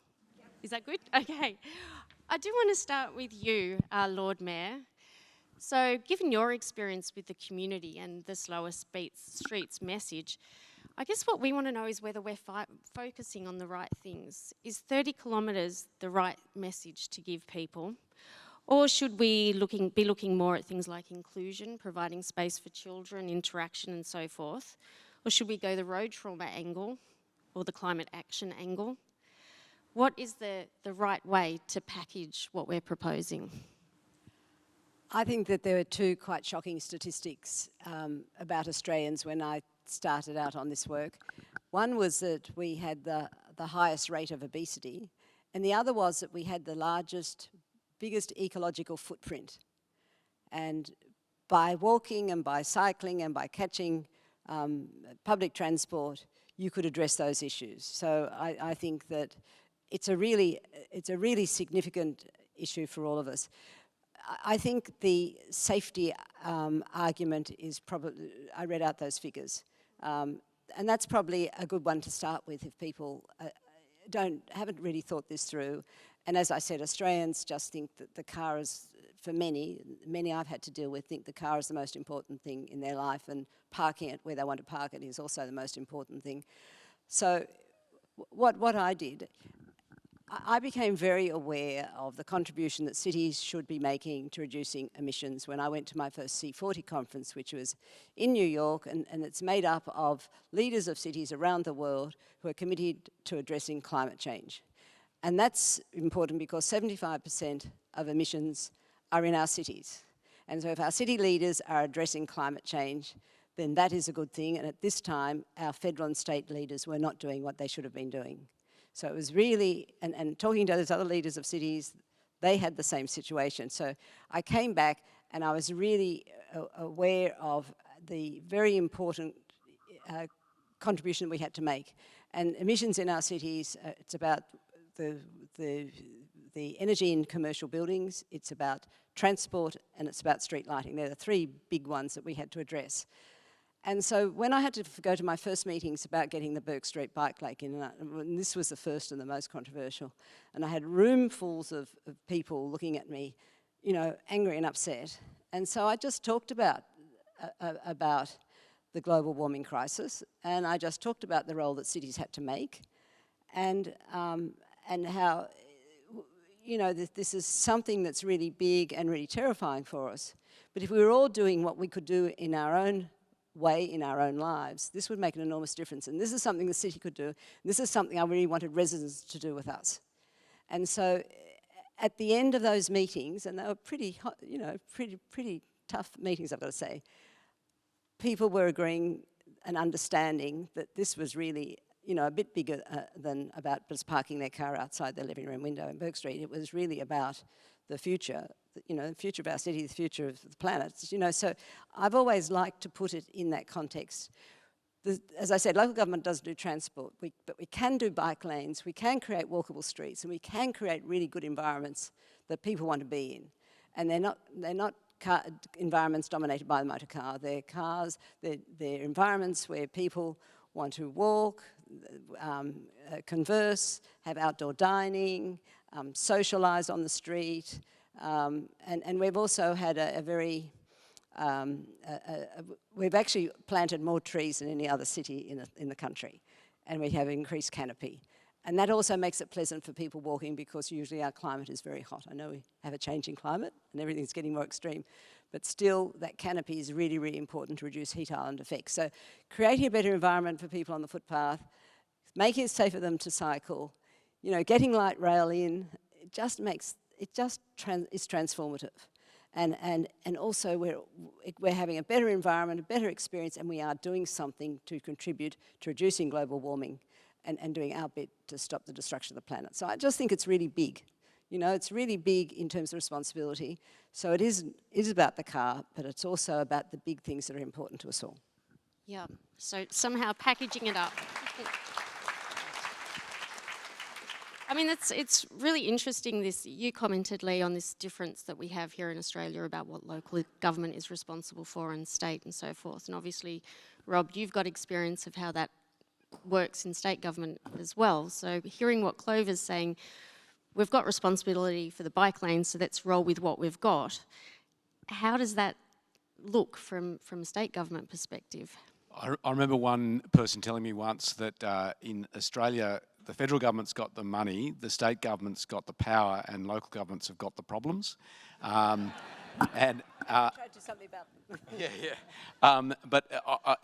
Is that good? Okay. I do want to start with you, Lord Mayor. So, given your experience with the community and the slower streets message, I guess what we want to know is whether we're focusing on the right things. Is 30 kilometres the right message to give people? Or should we be looking more at things like inclusion, providing space for children, interaction and so forth? Or should we go the road trauma angle or the climate action angle? What is the right way to package what we're proposing? I think that there are 2 quite shocking statistics about Australians when I started out on this work. One was that we had the highest rate of obesity, and the other was that we had the biggest ecological footprint. And by walking and by cycling and by catching public transport, you could address those issues. So I think that it's a really significant issue for all of us. I think the safety argument is probably, I read out those figures, and that's probably a good one to start with if people haven't really thought this through. And as I said, Australians just think that the car is, for many I've had to deal with, think the car is the most important thing in their life, and parking it where they want to park it is also the most important thing. So what I did, I became very aware of the contribution that cities should be making to reducing emissions when I went to my first C40 conference, which was in New York, and it's made up of leaders of cities around the world who are committed to addressing climate change. And that's important because 75% of emissions are in our cities. And so if our city leaders are addressing climate change, then that is a good thing. And at this time, our federal and state leaders were not doing what they should have been doing. So it was really, and talking to those other leaders of cities, they had the same situation. So I came back and I was really aware of the very important contribution we had to make. And emissions in our cities, it's about the energy in commercial buildings, it's about transport, and it's about street lighting. They're the 3 big ones that we had to address. And so when I had to go to my first meetings about getting the Bourke Street bike lane in, and this was the first and the most controversial, and I had roomfuls of people looking at me, you know, angry and upset. And so I just talked about the global warming crisis, and I just talked about the role that cities had to make, and how, you know, this is something that's really big and really terrifying for us. But if we were all doing what we could do in our own way in our own lives, this would make an enormous difference. And this is something the city could do. And this is something I really wanted residents to do with us. And so at the end of those meetings, and they were pretty, you know, pretty tough meetings, I've got to say, people were agreeing and understanding that this was really you know, a bit bigger than about just parking their car outside their living room window in Bourke Street. It was really about the future, you know, the future of our city, the future of the planet, you know. So I've always liked to put it in that context. As I said, local government does do transport, but we can do bike lanes, we can create walkable streets, and we can create really good environments that people want to be in. And they're not environments dominated by the motor car. They're cars, they're environments where people want to walk, converse, have outdoor dining, socialise on the street. And we've also had a very, we've actually planted more trees than any other city in the country, and we have increased canopy. And that also makes it pleasant for people walking, because usually our climate is very hot. I know we have a changing climate and everything's getting more extreme, but still that canopy is really, really important to reduce heat island effects. So creating a better environment for people on the footpath, making it safe for them to cycle, you know, getting light rail in, it just is transformative. And also we're having a better environment, a better experience, and we are doing something to contribute to reducing global warming and doing our bit to stop the destruction of the planet. So I just think it's really big. You know, it's really big in terms of responsibility. So it is about the car, but it's also about the big things that are important to us all. Yeah, so somehow packaging it up. I mean, it's really interesting, you commented, Lee, on this difference that we have here in Australia about what local government is responsible for and state and so forth. And obviously, Rob, you've got experience of how that works in state government as well. So hearing what Clover's saying, we've got responsibility for the bike lanes, so let's roll with what we've got. How does that look from a state government perspective? I remember one person telling me once that in Australia, the federal government's got the money, the state government's got the power, and local governments have got the problems. And try to do something about them.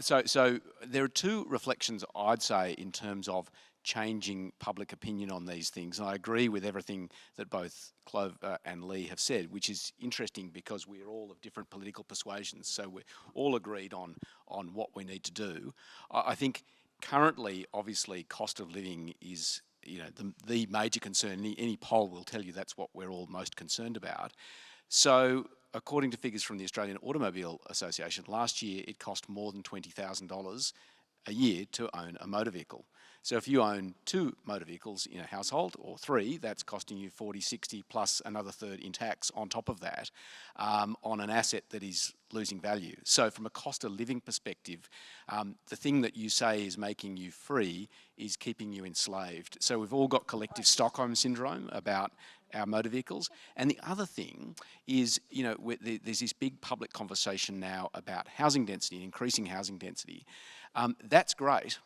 So there are two reflections, I'd say, in terms of changing public opinion on these things. And I agree with everything that both Clover and Lee have said, which is interesting because we're all of different political persuasions. So we're all agreed on what we need to do. I think currently, obviously, cost of living is, you know, the major concern. Any poll will tell you that's what we're all most concerned about. So according to figures from the Australian Automobile Association, last year it cost more than $20,000 a year to own a motor vehicle. So if you own 2 motor vehicles in a household, or 3, that's costing you 40, 60 plus another third in tax on top of that, on an asset that is losing value. So from a cost of living perspective, the thing that you say is making you free is keeping you enslaved. So we've all got collective Stockholm syndrome about our motor vehicles. And the other thing is, you know, there's this big public conversation now about housing density, increasing housing density. That's great,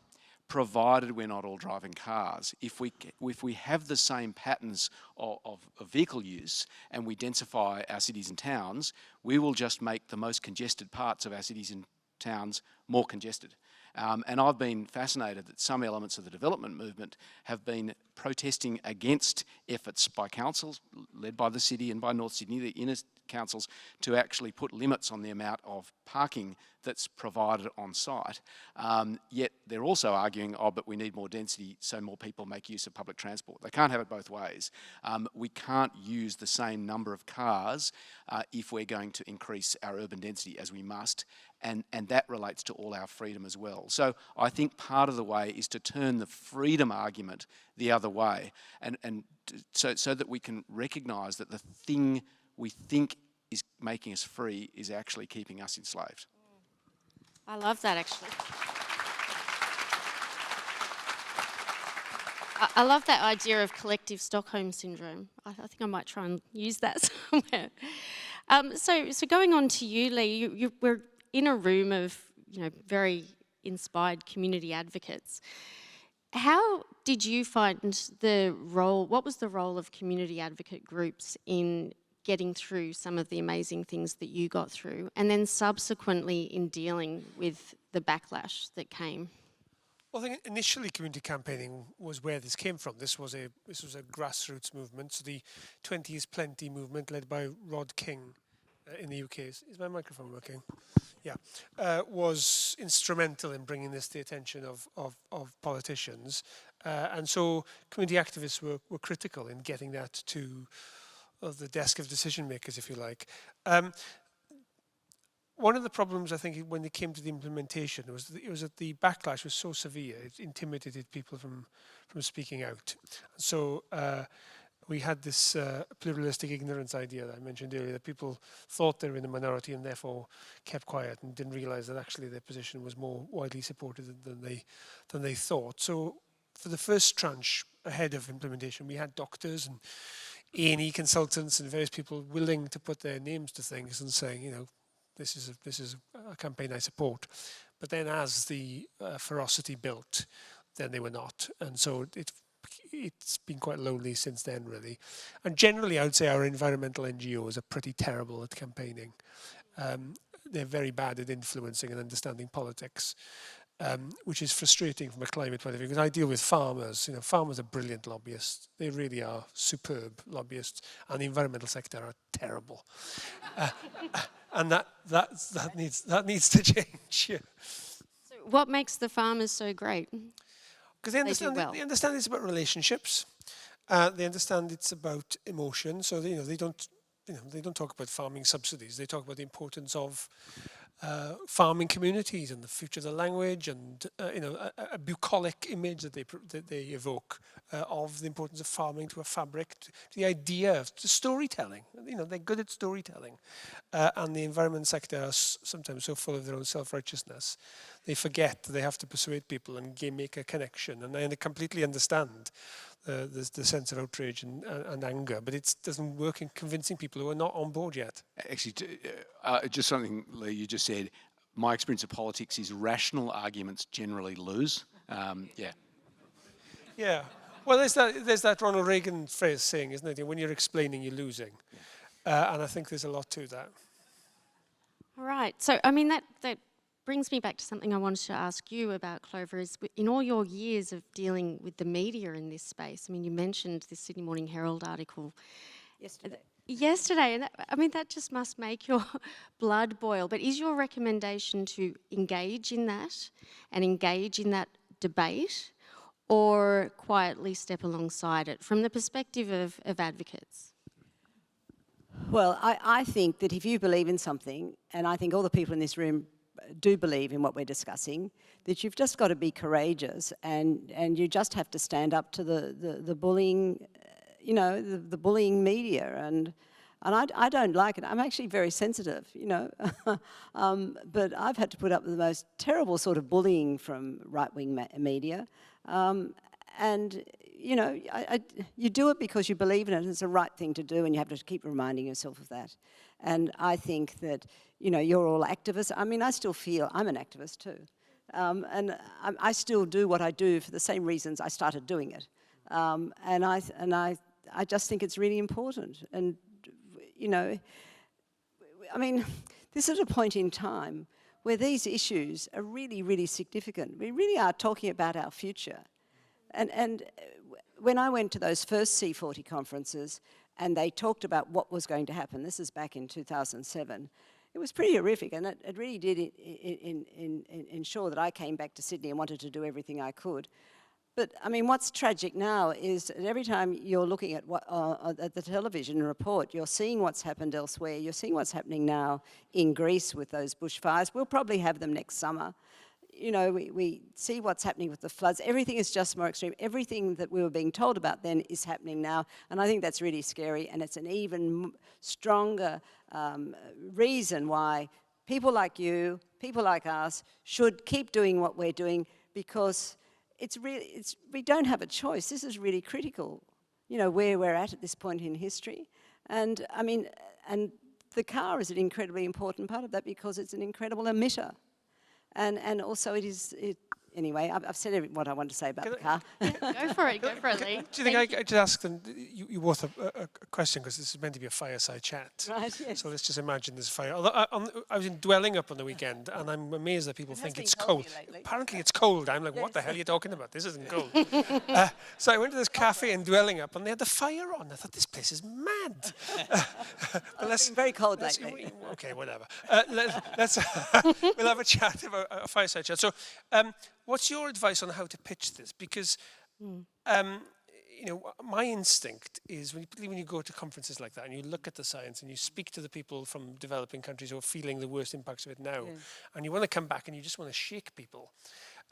provided we're not all driving cars. If we have the same patterns of vehicle use and we densify our cities and towns, we will just make the most congested parts of our cities and towns more congested. And I've been fascinated that some elements of the development movement have been protesting against efforts by councils, led by the city and by North Sydney, the inner councils, to actually put limits on the amount of parking that's provided on site. Yet they're also arguing, oh, but we need more density so more people make use of public transport. They can't have it both ways. We can't use the same number of cars if we're going to increase our urban density, as we must, and that relates to all our freedom as well. So I think part of the way is to turn the freedom argument the other way, and so that we can recognise that the thing we think is making us free is actually keeping us enslaved. I love that, actually. I love that idea of collective Stockholm syndrome. I think I might try and use that somewhere. So going on to you, Lee, we're in a room of, you know, very inspired community advocates. How did you find the role, what was the role of community advocate groups in getting through some of the amazing things that you got through, and then subsequently in dealing with the backlash that came? Well, I think initially community campaigning was where this came from. This was a grassroots movement. So the 20 is Plenty movement, led by Rod King in the UK, is my microphone working? Yeah, was instrumental in bringing this to the attention of politicians. And so community activists were critical in getting that to the desk of decision makers, if you like. One of the problems, I think, when it came to the implementation was that the backlash was so severe, it intimidated people from speaking out. So we had this pluralistic ignorance idea that I mentioned earlier, that people thought they were in the minority and therefore kept quiet and didn't realize that actually their position was more widely supported than they thought. So for the first tranche ahead of implementation, we had doctors and A&E consultants and various people willing to put their names to things and saying, you know, this is a campaign I support. But then as the ferocity built, then they were not. And so it's been quite lonely since then, really. And generally, I would say our environmental NGOs are pretty terrible at campaigning. They're very bad at influencing and understanding politics, which is frustrating from a climate point of view, because I deal with farmers. You know, farmers are brilliant lobbyists. They really are superb lobbyists, and the environmental sector are terrible. And that needs to change. Yeah. So what makes the farmers so great? Because they understand it's about relationships. They understand it's about emotion. So they don't talk about farming subsidies. They talk about the importance of farming communities and the future of the language, and a bucolic image that they evoke of the importance of farming to a fabric, to the idea of storytelling. They're good at storytelling, and the environment sector is sometimes so full of their own self-righteousness, they forget that they have to persuade people and make a connection. And I completely understand the sense of outrage and anger, but it doesn't work in convincing people who are not on board yet. Actually, just something, Lee, you just said, my experience of politics is rational arguments generally lose. Yeah. Yeah. Well, there's that Ronald Reagan phrase saying, isn't it? When you're explaining, you're losing. And I think there's a lot to that. All right. So, I mean, that brings me back to something I wanted to ask you about, Clover, is in all your years of dealing with the media in this space, I mean, you mentioned the Sydney Morning Herald article yesterday, and that just must make your blood boil. But is your recommendation to engage in that and engage in that debate, or quietly step alongside it from the perspective of advocates? Well, I think that if you believe in something, and I think all the people in this room do believe in what we're discussing, that you've just got to be courageous, and you just have to stand up to the bullying, the bullying media, and I don't like it. I'm actually very sensitive, but I've had to put up with the most terrible sort of bullying from right-wing media, and you do it because you believe in it, and it's the right thing to do, and you have to keep reminding yourself of that. And I think that, you're all activists. I mean, I still feel I'm an activist too. And I still do what I do for the same reasons I started doing it. And I just think it's really important. And, I mean, this is a point in time where these issues are really, really significant. We really are talking about our future. And when I went to those first C40 conferences and they talked about what was going to happen, this is back in 2007, it was pretty horrific, and it really did ensure that I came back to Sydney and wanted to do everything I could. But I mean, what's tragic now is that every time you're looking at at the television report, you're seeing what's happened elsewhere. You're seeing what's happening now in Greece with those bushfires. We'll probably have them next summer. We see what's happening with the floods. Everything is just more extreme. Everything that we were being told about then is happening now, and I think that's really scary, and it's an even stronger reason why people like you, people like us, should keep doing what we're doing, because we don't have a choice. This is really critical, where we're at this point in history. And I mean, and the car is an incredibly important part of that, because it's an incredible emitter. And also Anyway, I've said what I want to say about the car. Go for it, Lee. Do you think I could ask them, you both a question, because this is meant to be a fireside chat. Right, yes. So let's just imagine this fire. Although I was in Dwelling Up on the weekend, and I'm amazed that people think it's cold. Apparently it's cold. I'm like, what the hell are you talking about? This isn't cold. So I went to this cafe in Dwelling Up, and they had the fire on. I thought, this place is mad. It's been very cold lately. Okay, whatever. Let's we'll have a chat about a fireside chat. So, what's your advice on how to pitch this? Because, you know, my instinct is when you go to conferences like that and you look at the science and you speak to the people from developing countries who are feeling the worst impacts of it now, and you want to come back and you just want to shake people.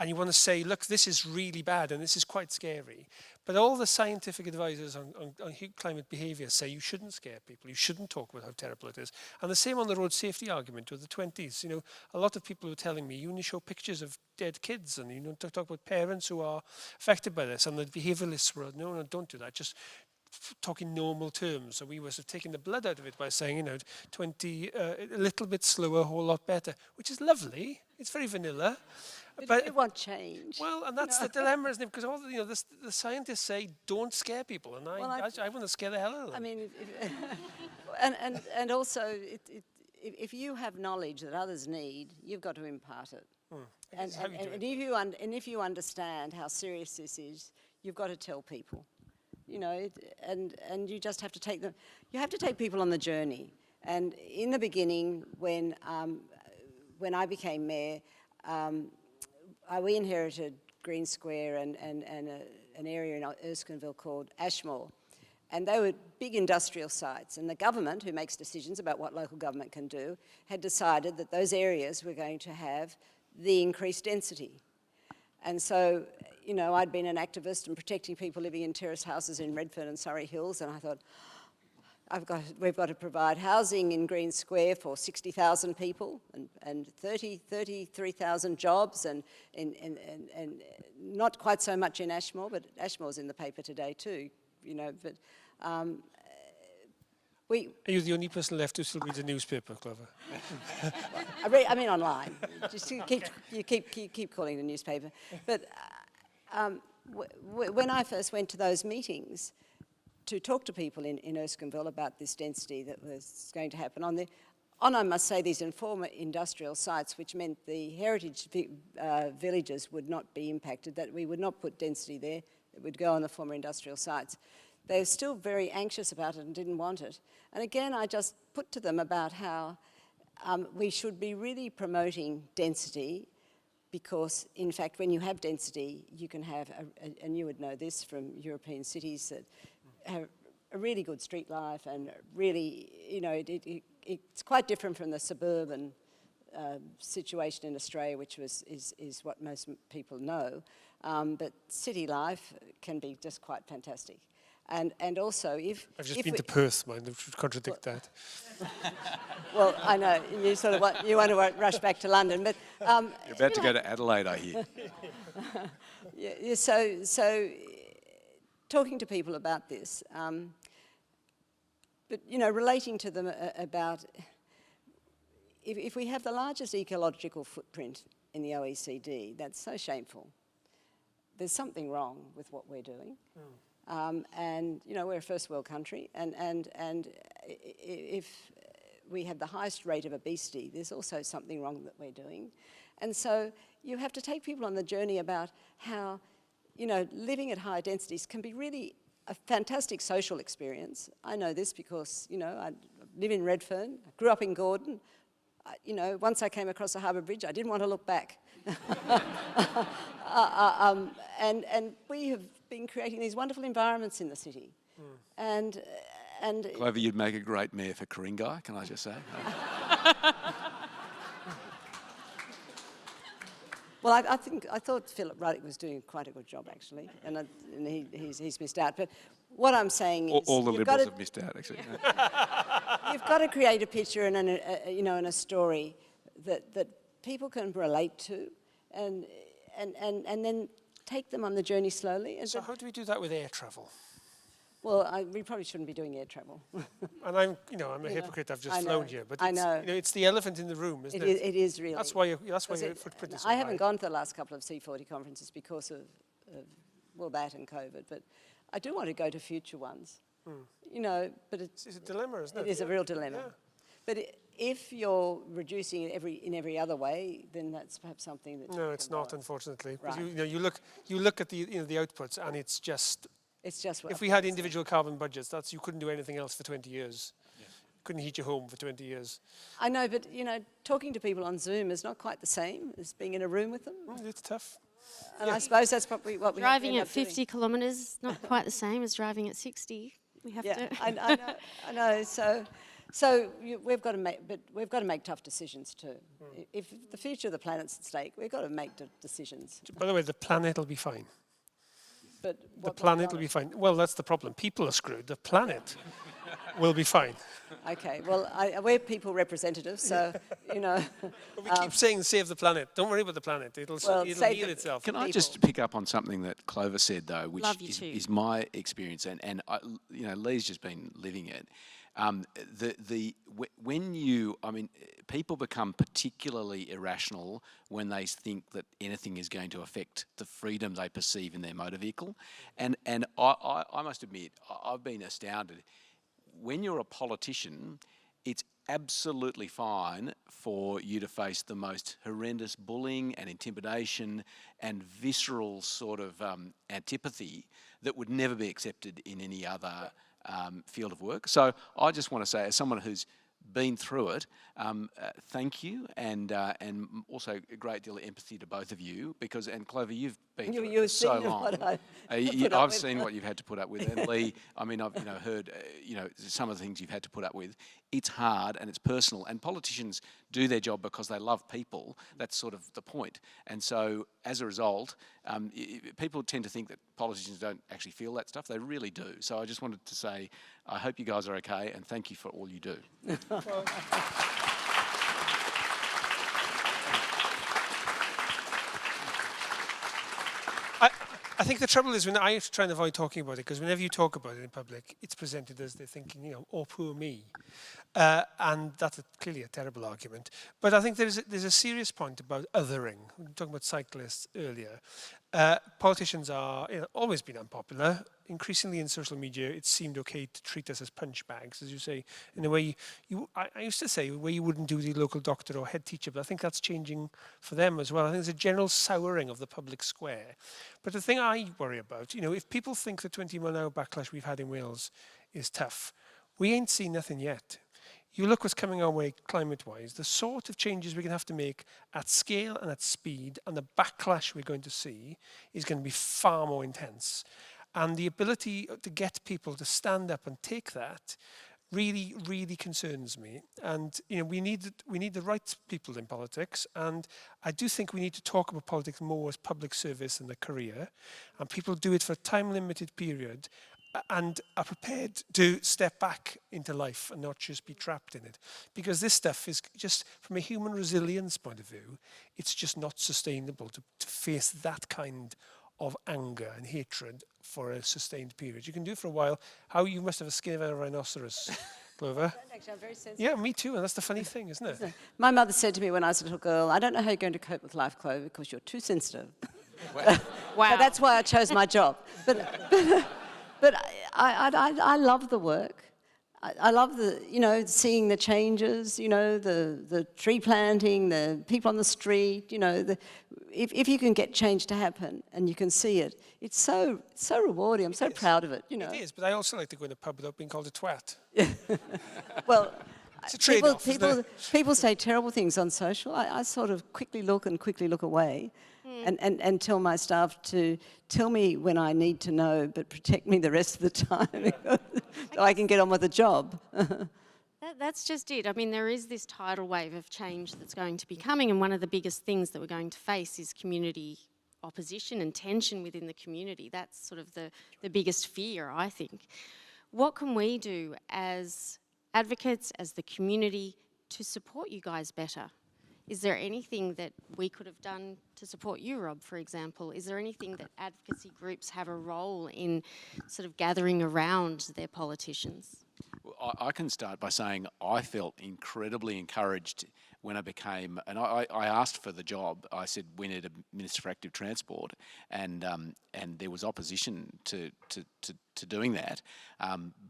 And you want to say, look, this is really bad and this is quite scary. But all the scientific advisors on climate behaviour say you shouldn't scare people. You shouldn't talk about how terrible it is. And the same on the road safety argument with the 20s. You know, a lot of people were telling me, you only show pictures of dead kids and you don't talk about parents who are affected by this. And the behaviouralists were, no, don't do that. Just talk in normal terms. So we were sort of taking the blood out of it by saying, you know, 20, a little bit slower, a whole lot better, which is lovely. It's very vanilla. But you want change. Well, and that's the dilemma, isn't it? Because all the scientists say don't scare people, and I want to scare the hell out of them. I mean, and also, if you have knowledge that others need, you've got to impart it. And if you understand how serious this is, you've got to tell people. You know, and you just have to take them. You have to take people on the journey. And in the beginning, when I became mayor. We inherited Green Square and an area in Erskineville called Ashmore. And they were big industrial sites. And the government, who makes decisions about what local government can do, had decided that those areas were going to have the increased density. And so, you know, I'd been an activist and protecting people living in terrace houses in Redfern and Surrey Hills, and I thought, we've got to provide housing in Green Square for 60,000 people and 33,000 jobs and not quite so much in Ashmore, but Ashmore's in the paper today too, you know, but Are you the only person left who still reads a newspaper, Clover? I mean online. Just keep calling it a newspaper. But when I first went to those meetings, to talk to people in Erskineville about this density that was going to happen on, I must say, these informal industrial sites, which meant the heritage villages would not be impacted, that we would not put density there, it would go on the former industrial sites. They were still very anxious about it and didn't want it. And again, I just put to them about how we should be really promoting density, because in fact, when you have density, you can have, and you would know this from European cities, that have a really good street life and really, you know, it's quite different from the suburban situation in Australia, which is what most people know. But city life can be just quite fantastic. And also, I've just been to Perth, mind, which would contradict that. Well, I know you sort of want to rush back to London, but you're about to go to Adelaide, I hear. Yeah, so talking to people about this, but you know, relating to them about if we have the largest ecological footprint in the OECD, that's so shameful. There's something wrong with what we're doing. And you know, we're a first world country, and if we have the highest rate of obesity, there's also something wrong that we're doing. And so you have to take people on the journey about how, you know, living at higher densities can be really a fantastic social experience. I know this because, you know, I live in Redfern, I grew up in Gordon. You know, once I came across the Harbour Bridge, I didn't want to look back. And we have been creating these wonderful environments in the city. And Clover, you'd make a great mayor for Ku-ring-gai, can I just say? Well, I thought Philip Ruddock was doing quite a good job, actually, and he's missed out. But what I'm saying is, all the Liberals have missed out, actually. You've got to create a picture and a story that people can relate to, and then take them on the journey slowly. So how do we do that with air travel? Well, we probably shouldn't be doing air travel. And I'm a hypocrite. I've just flown here, but I know. It's the elephant in the room, isn't it? It is really. That's why your footprint is so I haven't high. gone to the last couple of C40 conferences because of that and COVID, but I do want to go to future ones. But it's a dilemma, isn't it? It is a real dilemma. Yeah. But if you're reducing it in every other way, then that's perhaps something that. No, it's not, unfortunately. Right. But you look at the the outputs, and it's just. It's just. If we had individual carbon budgets, you couldn't do anything else for 20 years. Yeah. Couldn't heat your home for 20 years. I know, but talking to people on Zoom is not quite the same as being in a room with them. It's tough. And I suppose that's probably what we Driving have to at 50 kilometres is not quite the same as driving at 60. We have to. I know. So we've got to make tough decisions too. If the future of the planet's at stake, we've got to make decisions. By the way, the planet will be fine. But the planet will be fine. Well, that's the problem. People are screwed. The planet will be fine. Okay. Well, we're people representatives, so But we keep saying save the planet. Don't worry about the planet. It'll heal itself. Can I just pick up on something that Clover said though, which is my experience, and Lee's just been living it. People become particularly irrational when they think that anything is going to affect the freedom they perceive in their motor vehicle. And I must admit, I've been astounded. When you're a politician, it's absolutely fine for you to face the most horrendous bullying and intimidation and visceral sort of antipathy that would never be accepted in any other field of work. So I just want to say, as someone who's been through it, thank you, and also a great deal of empathy to both of you, because, and Clover, you've been through it so long. I've seen what you've had to put up with, and Lee, I mean, I've heard some of the things you've had to put up with. It's hard and it's personal, and politicians do their job because they love people. That's sort of the point. And so, as a result, people tend to think that politicians don't actually feel that stuff. They really do. So I just wanted to say, I hope you guys are okay, and thank you for all you do. I think the trouble is when I try and avoid talking about it, because whenever you talk about it in public, it's presented as they're thinking, oh, poor me. And that's clearly a terrible argument. But I think there's a serious point about othering. We were talking about cyclists earlier. Politicians are always been unpopular. Increasingly in social media, it seemed okay to treat us as punch bags, as you say, in a way I used to say, where you wouldn't do the local doctor or head teacher, but I think that's changing for them as well. I think there's a general souring of the public square. But the thing I worry about, if people think the 20-mile-an-hour backlash we've had in Wales is tough, we ain't seen nothing yet. You look what's coming our way climate-wise, the sort of changes we're going to have to make at scale and at speed, and the backlash we're going to see is going to be far more intense. And the ability to get people to stand up and take that really, really concerns me. And we need the right people in politics. And I do think we need to talk about politics more as public service and a career. And people do it for a time-limited period and are prepared to step back into life and not just be trapped in it. Because this stuff is just, from a human resilience point of view, it's just not sustainable to face that kind of anger and hatred for a sustained period. You can do it for a while. You must have a skin of a rhinoceros, Clover. Actually, I'm very sensitive. Yeah, me too, and that's the funny thing, isn't it? My mother said to me when I was a little girl, I don't know how you're going to cope with life, Clover, because you're too sensitive. Wow. So that's why I chose my job. But I love the work. I love seeing the changes, the tree planting, the people on the street, if you can get change to happen and you can see it, it's so rewarding. I'm so proud of it, It is, but I also like to go in a pub without being called a twat. Well, it's a trade-off, people say terrible things on social. I sort of quickly look away and tell my staff to tell me when I need to know, but protect me the rest of the time so I can get on with the job. That's just it. I mean, there is this tidal wave of change that's going to be coming, and one of the biggest things that we're going to face is community opposition and tension within the community. That's sort of the biggest fear, I think. What can we do as advocates, as the community, to support you guys better Is there anything that we could have done to support you, Rob, for example? Is there anything that advocacy groups have a role in sort of gathering around their politicians? Well, I can start by saying I felt incredibly encouraged when I became, and I asked for the job. I said we need a Minister for Active Transport, and there was opposition to doing that,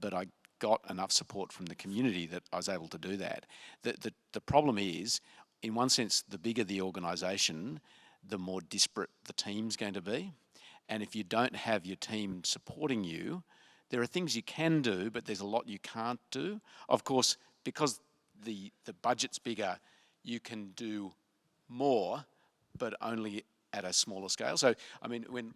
but I got enough support from the community that I was able to do that. The problem is, in one sense, the bigger the organisation, the more disparate the team's going to be, and if you don't have your team supporting you, there are things you can do, but there's a lot you can't do. Of course, because the budget's bigger, you can do more, but only at a smaller scale. So, I mean, when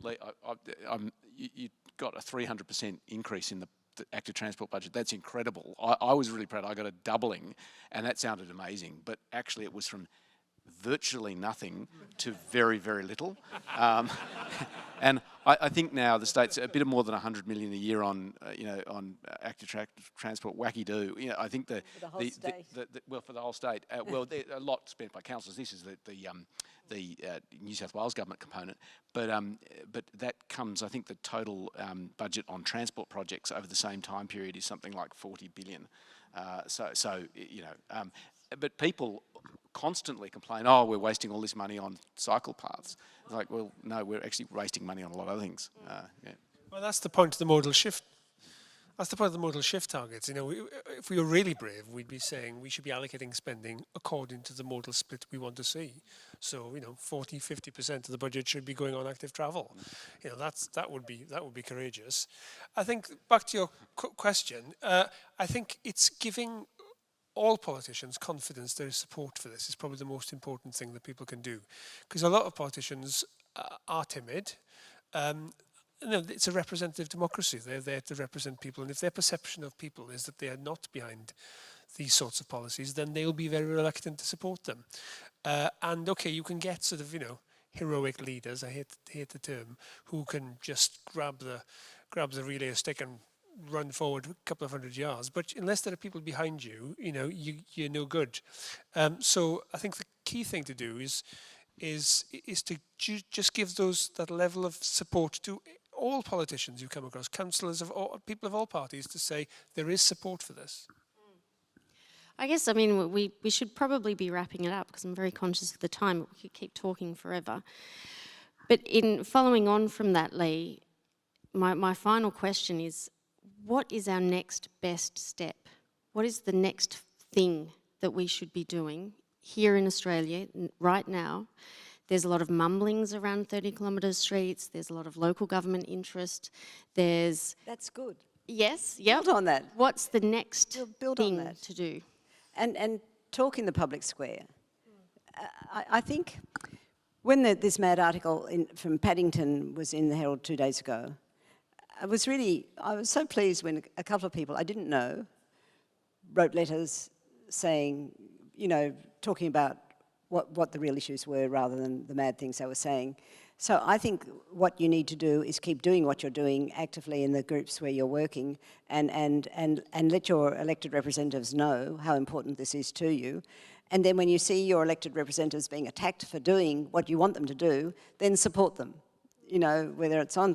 you got a 300% increase in the active transport budget, that's incredible. I was really proud. I got a doubling, and that sounded amazing. But actually, it was from virtually nothing to very, very little. And I think now the state's a bit more than 100 million a year on, on active transport, wacky-do. I think for the whole state. For the whole state. Well, a lot spent by councils. This is the New South Wales government component, but that comes. I think the total budget on transport projects over the same time period is something like 40 billion. But people constantly complain, oh, we're wasting all this money on cycle paths. It's like, well, no, we're actually wasting money on a lot of other things. Yeah. Well, that's the point of the modal shift. That's the point of the modal shift targets. If we were really brave, we'd be saying we should be allocating spending according to the modal split we want to see. So, 40, 50% of the budget should be going on active travel. That would be courageous. I think back to your question. I think it's giving all politicians confidence there is support for this is probably the most important thing that people can do, because a lot of politicians are timid. It's a representative democracy. They're there to represent people, and if their perception of people is that they are not behind these sorts of policies, then they'll be very reluctant to support them. And okay, you can get sort of heroic leaders. I hate the term, who can just grab the relay stick and run forward a couple of 100 yards, but unless there are people behind you, you're no good. So I think the key thing to do is to just give that level of support to all politicians you come across, councillors people of all parties, to say there is support for this. I guess, we should probably be wrapping it up because I'm very conscious of the time, but we could keep talking forever. But in following on from that, Lee, my final question is, what is our next best step? What is the next thing that we should be doing here in Australia right now? There's a lot of mumblings around 30-kilometre streets. There's a lot of local government interest. That's good. Yes, yep. Build on that. What's the next build thing on that to do? And talk in the public square. I think when this mad article from Paddington was in the Herald 2 days ago, I was so pleased when a couple of people I didn't know wrote letters saying, talking about what the real issues were rather than the mad things they were saying. So I think what you need to do is keep doing what you're doing actively in the groups where you're working, and let your elected representatives know how important this is to you. And then when you see your elected representatives being attacked for doing what you want them to do, then support them. Whether it's on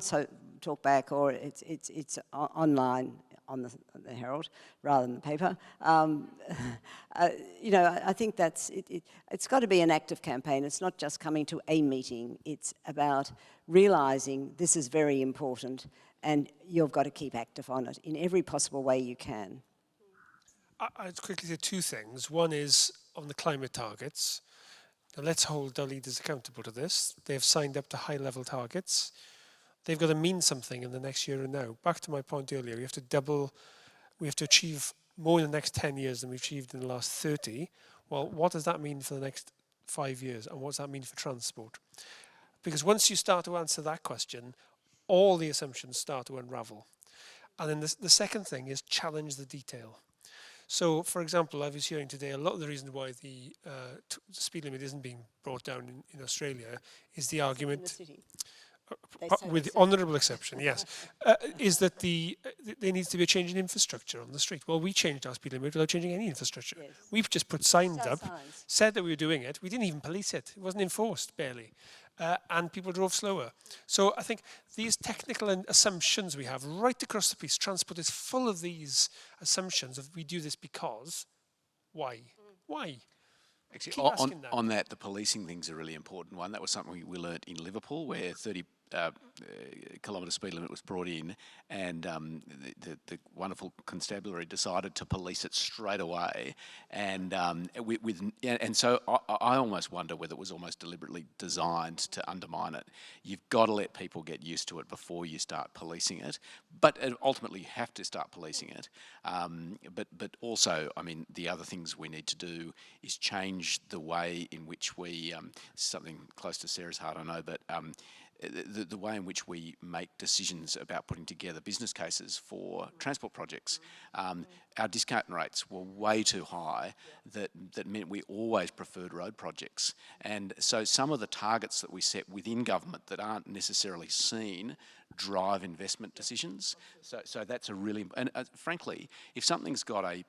Talkback or it's online on the Herald rather than the paper. I think it's got to be an active campaign. It's not just coming to a meeting. It's about realising this is very important and you've got to keep active on it in every possible way you can. I'd quickly say two things. One is on the climate targets. Now let's hold our leaders accountable to this. They've signed up to high-level targets. They've got to mean something in the next year and now. Back to my point earlier, we have to achieve more in the next 10 years than we've achieved in the last 30. Well, what does that mean for the next 5 years? And what does that mean for transport? Because once you start to answer that question, all the assumptions start to unravel. And then the second thing is challenge the detail. So, for example, I was hearing today a lot of the reason why the speed limit isn't being brought down in Australia is the argument. In the city. with the honourable exception, yes, is that there needs to be a change in infrastructure on the street. Well, we changed our speed limit without changing any infrastructure. Yes. We've just put signs Just up, signs. said that we were doing it. We didn't even police it. It wasn't enforced, barely. And people drove slower. So I think these technical assumptions we have right across the piece, transport is full of these assumptions of we do this because, why? Why? Actually, Keep asking that. on that, the policing thing's a really important one. That was something we learnt in Liverpool, where 30 kilometre speed limit was brought in, and the wonderful constabulary decided to police it straight away. And so I almost wonder whether it was almost deliberately designed to undermine it. You've got to let people get used to it before you start policing it, but ultimately you have to start policing it. But also, I mean, the other things we need to do is change the way in which we, something close to Sarah's heart, I know, but the way in which we make decisions about putting together business cases for transport projects. Our discount rates were way too high that meant we always preferred road projects. And so some of the targets that we set within government that aren't necessarily seen drive investment decisions. So that's a really, and frankly, if something's got a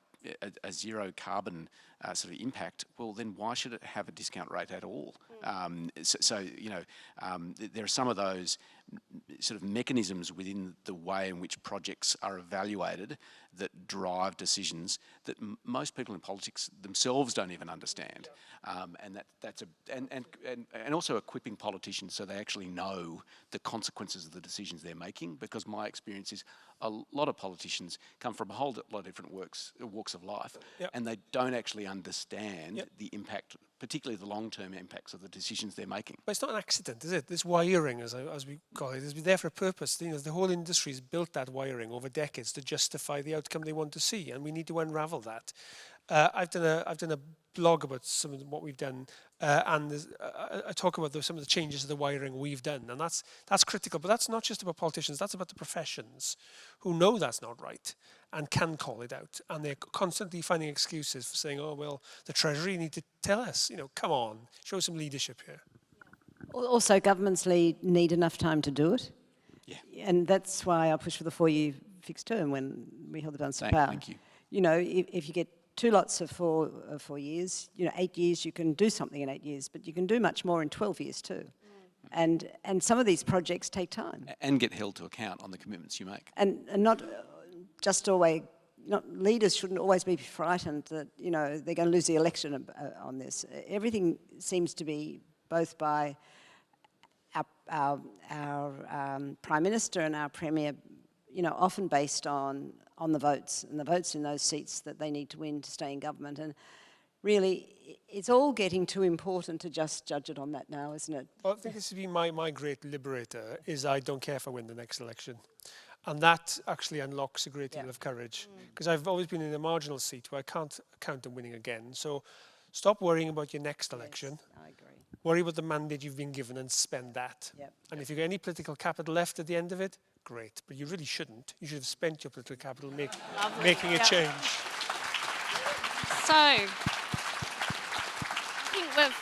zero carbon sort of impact, well, then why should it have a discount rate at all? There are some of those sort of mechanisms within the way in which projects are evaluated that drive decisions that most people in politics themselves don't even understand, and also equipping politicians so they actually know the consequences of the decisions they're making. Because my experience is a lot of politicians come from a whole lot of different walks of life, and they don't actually understand the impact, particularly the long-term impacts of the decisions they're making. But it's not an accident, is it? This wiring, as we call it, is there for a purpose. The whole industry has built that wiring over decades to justify the outcome they want to see, and we need to unravel that. I've done a blog about some of what we've done, and I talk about some of the changes to the wiring we've done, and that's critical. But that's not just about politicians; that's about the professions who know that's not right and can call it out, and they're constantly finding excuses for saying, "Oh well, the Treasury need to tell us, come on, show some leadership here." Also, governments need enough time to do it. Yeah. And that's why I pushed for the 4-year fixed term when we held the balance of power. Thank you. If you get 2 lots of 4 years, 8 years, you can do something in 8 years, but you can do much more in 12 years too. And some of these projects take time. And get held to account on the commitments you make. And not just always, leaders shouldn't always be frightened that, they're going to lose the election on this. Everything seems to be both by our Prime Minister and our Premier, often based on the votes, and the votes in those seats that they need to win to stay in government. And really, it's all getting too important to just judge it on that now, isn't it? Well, I think this has been my great liberator, is I don't care if I win the next election. And that actually unlocks a great deal of courage. Because I've always been in a marginal seat where I can't count on winning again. So stop worrying about your next election. Yes, I agree. Worry about the mandate you've been given and spend that. Yep. And if you've got any political capital left at the end of it, great. But you really shouldn't. You should have spent your political capital making a change. So, I think we've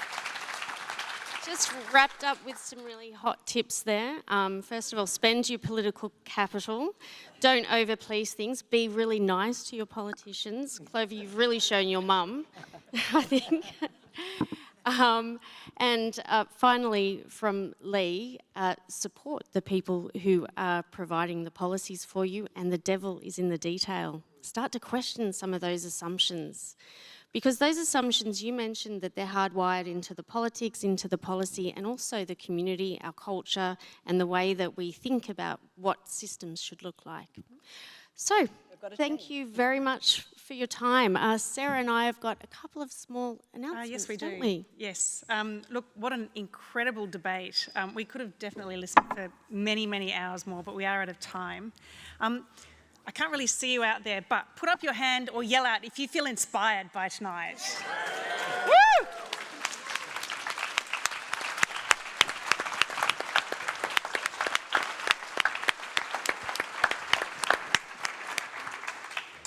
just wrapped up with some really hot tips there. First of all, spend your political capital. Don't overpolice things. Be really nice to your politicians. Clover, you've really shown your mum, I think. And finally, from Lee, support the people who are providing the policies for you, and the devil is in the detail. Start to question some of those assumptions, because those assumptions, you mentioned that they're hardwired into the politics, into the policy, and also the community, our culture, and the way that we think about what systems should look like. So, thank you very much for your time. Sarah and I have got a couple of small announcements, yes, we do. don't we? Yes. Look, what an incredible debate. We could have definitely listened for many, many hours more, but we are out of time. I can't really see you out there, but put up your hand or yell out if you feel inspired by tonight. Woo!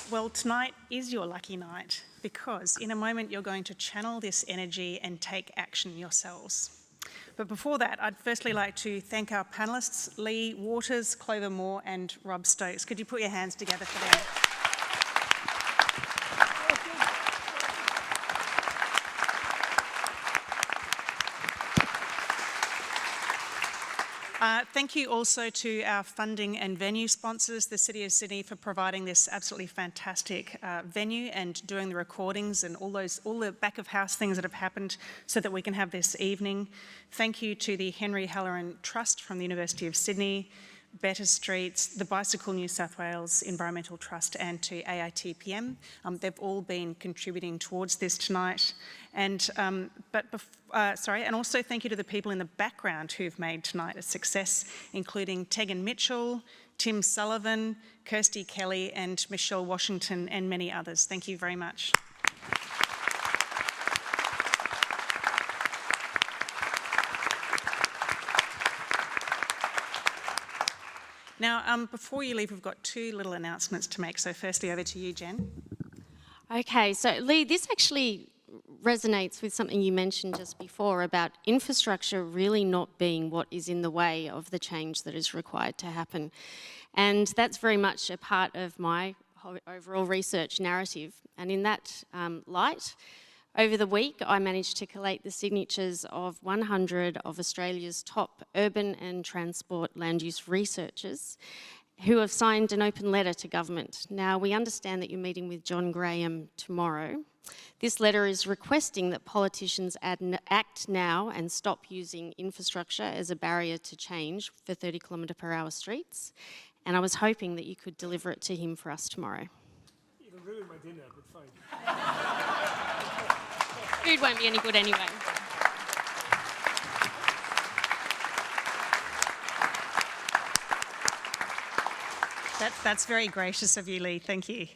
Well, tonight is your lucky night, because in a moment you're going to channel this energy and take action yourselves. But before that, I'd firstly like to thank our panellists, Lee Waters, Clover Moore and Rob Stokes. Could you put your hands together for them? Thank you also to our funding and venue sponsors, the City of Sydney, for providing this absolutely fantastic venue and doing the recordings and all the back of house things that have happened so that we can have this evening. Thank you to the Henry Halloran Trust from the University of Sydney, Better Streets, the Bicycle New South Wales Environmental Trust and to AITPM. They've all been contributing towards this tonight. And also thank you to the people in the background who've made tonight a success, including Tegan Mitchell, Tim Sullivan, Kirsty Kelly and Michelle Washington and many others. Thank you very much. Now, before you leave, we've got two little announcements to make. So firstly, over to you, Jen. Okay, so Lee, this actually resonates with something you mentioned just before about infrastructure really not being what is in the way of the change that is required to happen. And that's very much a part of my overall research narrative. And in that light, over the week, I managed to collate the signatures of 100 of Australia's top urban and transport land use researchers who have signed an open letter to government. Now, we understand that you're meeting with John Graham tomorrow. This letter is requesting that politicians act now and stop using infrastructure as a barrier to change for 30km/h streets. And I was hoping that you could deliver it to him for us tomorrow. It'll ruin my dinner, but fine. Food won't be any good anyway. That's very gracious of you, Lee. Thank you.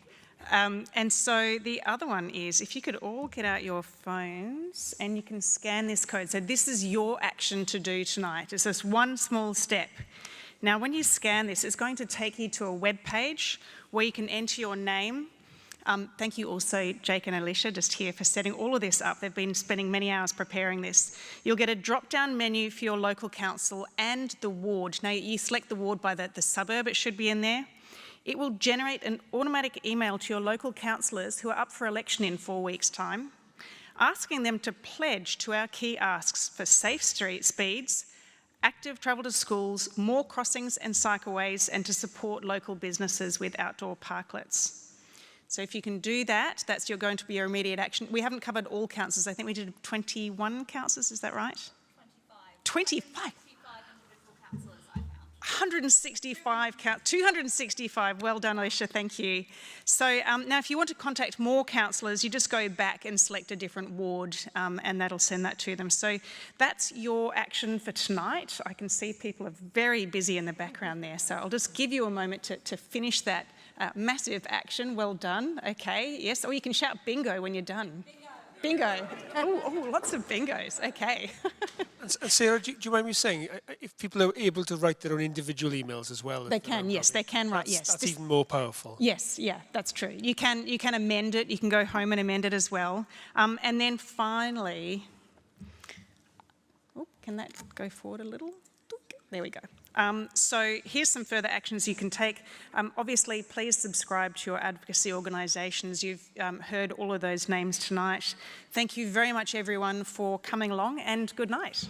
And so the other one is, if you could all get out your phones and you can scan this code. So this is your action to do tonight. It's just one small step. Now, when you scan this, it's going to take you to a web page where you can enter your name. Thank you also, Jake and Alicia, just here for setting all of this up. They've been spending many hours preparing this. You'll get a drop-down menu for your local council and the ward. Now, you select the ward by the suburb, it should be in there. It will generate an automatic email to your local councillors who are up for election in 4 weeks' time, asking them to pledge to our key asks for safe street speeds, active travel to schools, more crossings and cycleways, and to support local businesses with outdoor parklets. So if you can do that, that's going to be your immediate action. We haven't covered all councils. I think we did 21 councils, is that right? 25. 25 individual councillors, I found. 265, well done, Alicia, thank you. So now if you want to contact more councillors, you just go back and select a different ward and that'll send that to them. So that's your action for tonight. I can see people are very busy in the background there, so I'll just give you a moment to finish that massive action. Well done. Okay, yes. Or you can shout bingo when you're done. Bingo. Oh, lots of bingos. Okay. And Sarah, do you mind me saying, if people are able to write their own individual emails as well? They can, yes. They can write, yes. That's even more powerful. Yes, yeah, that's true. You can amend it. You can go home and amend it as well. And then finally, can that go forward a little? There we go. So here's some further actions you can take. Obviously, please subscribe to your advocacy organisations. You've heard all of those names tonight. Thank you very much, everyone, for coming along, and good night.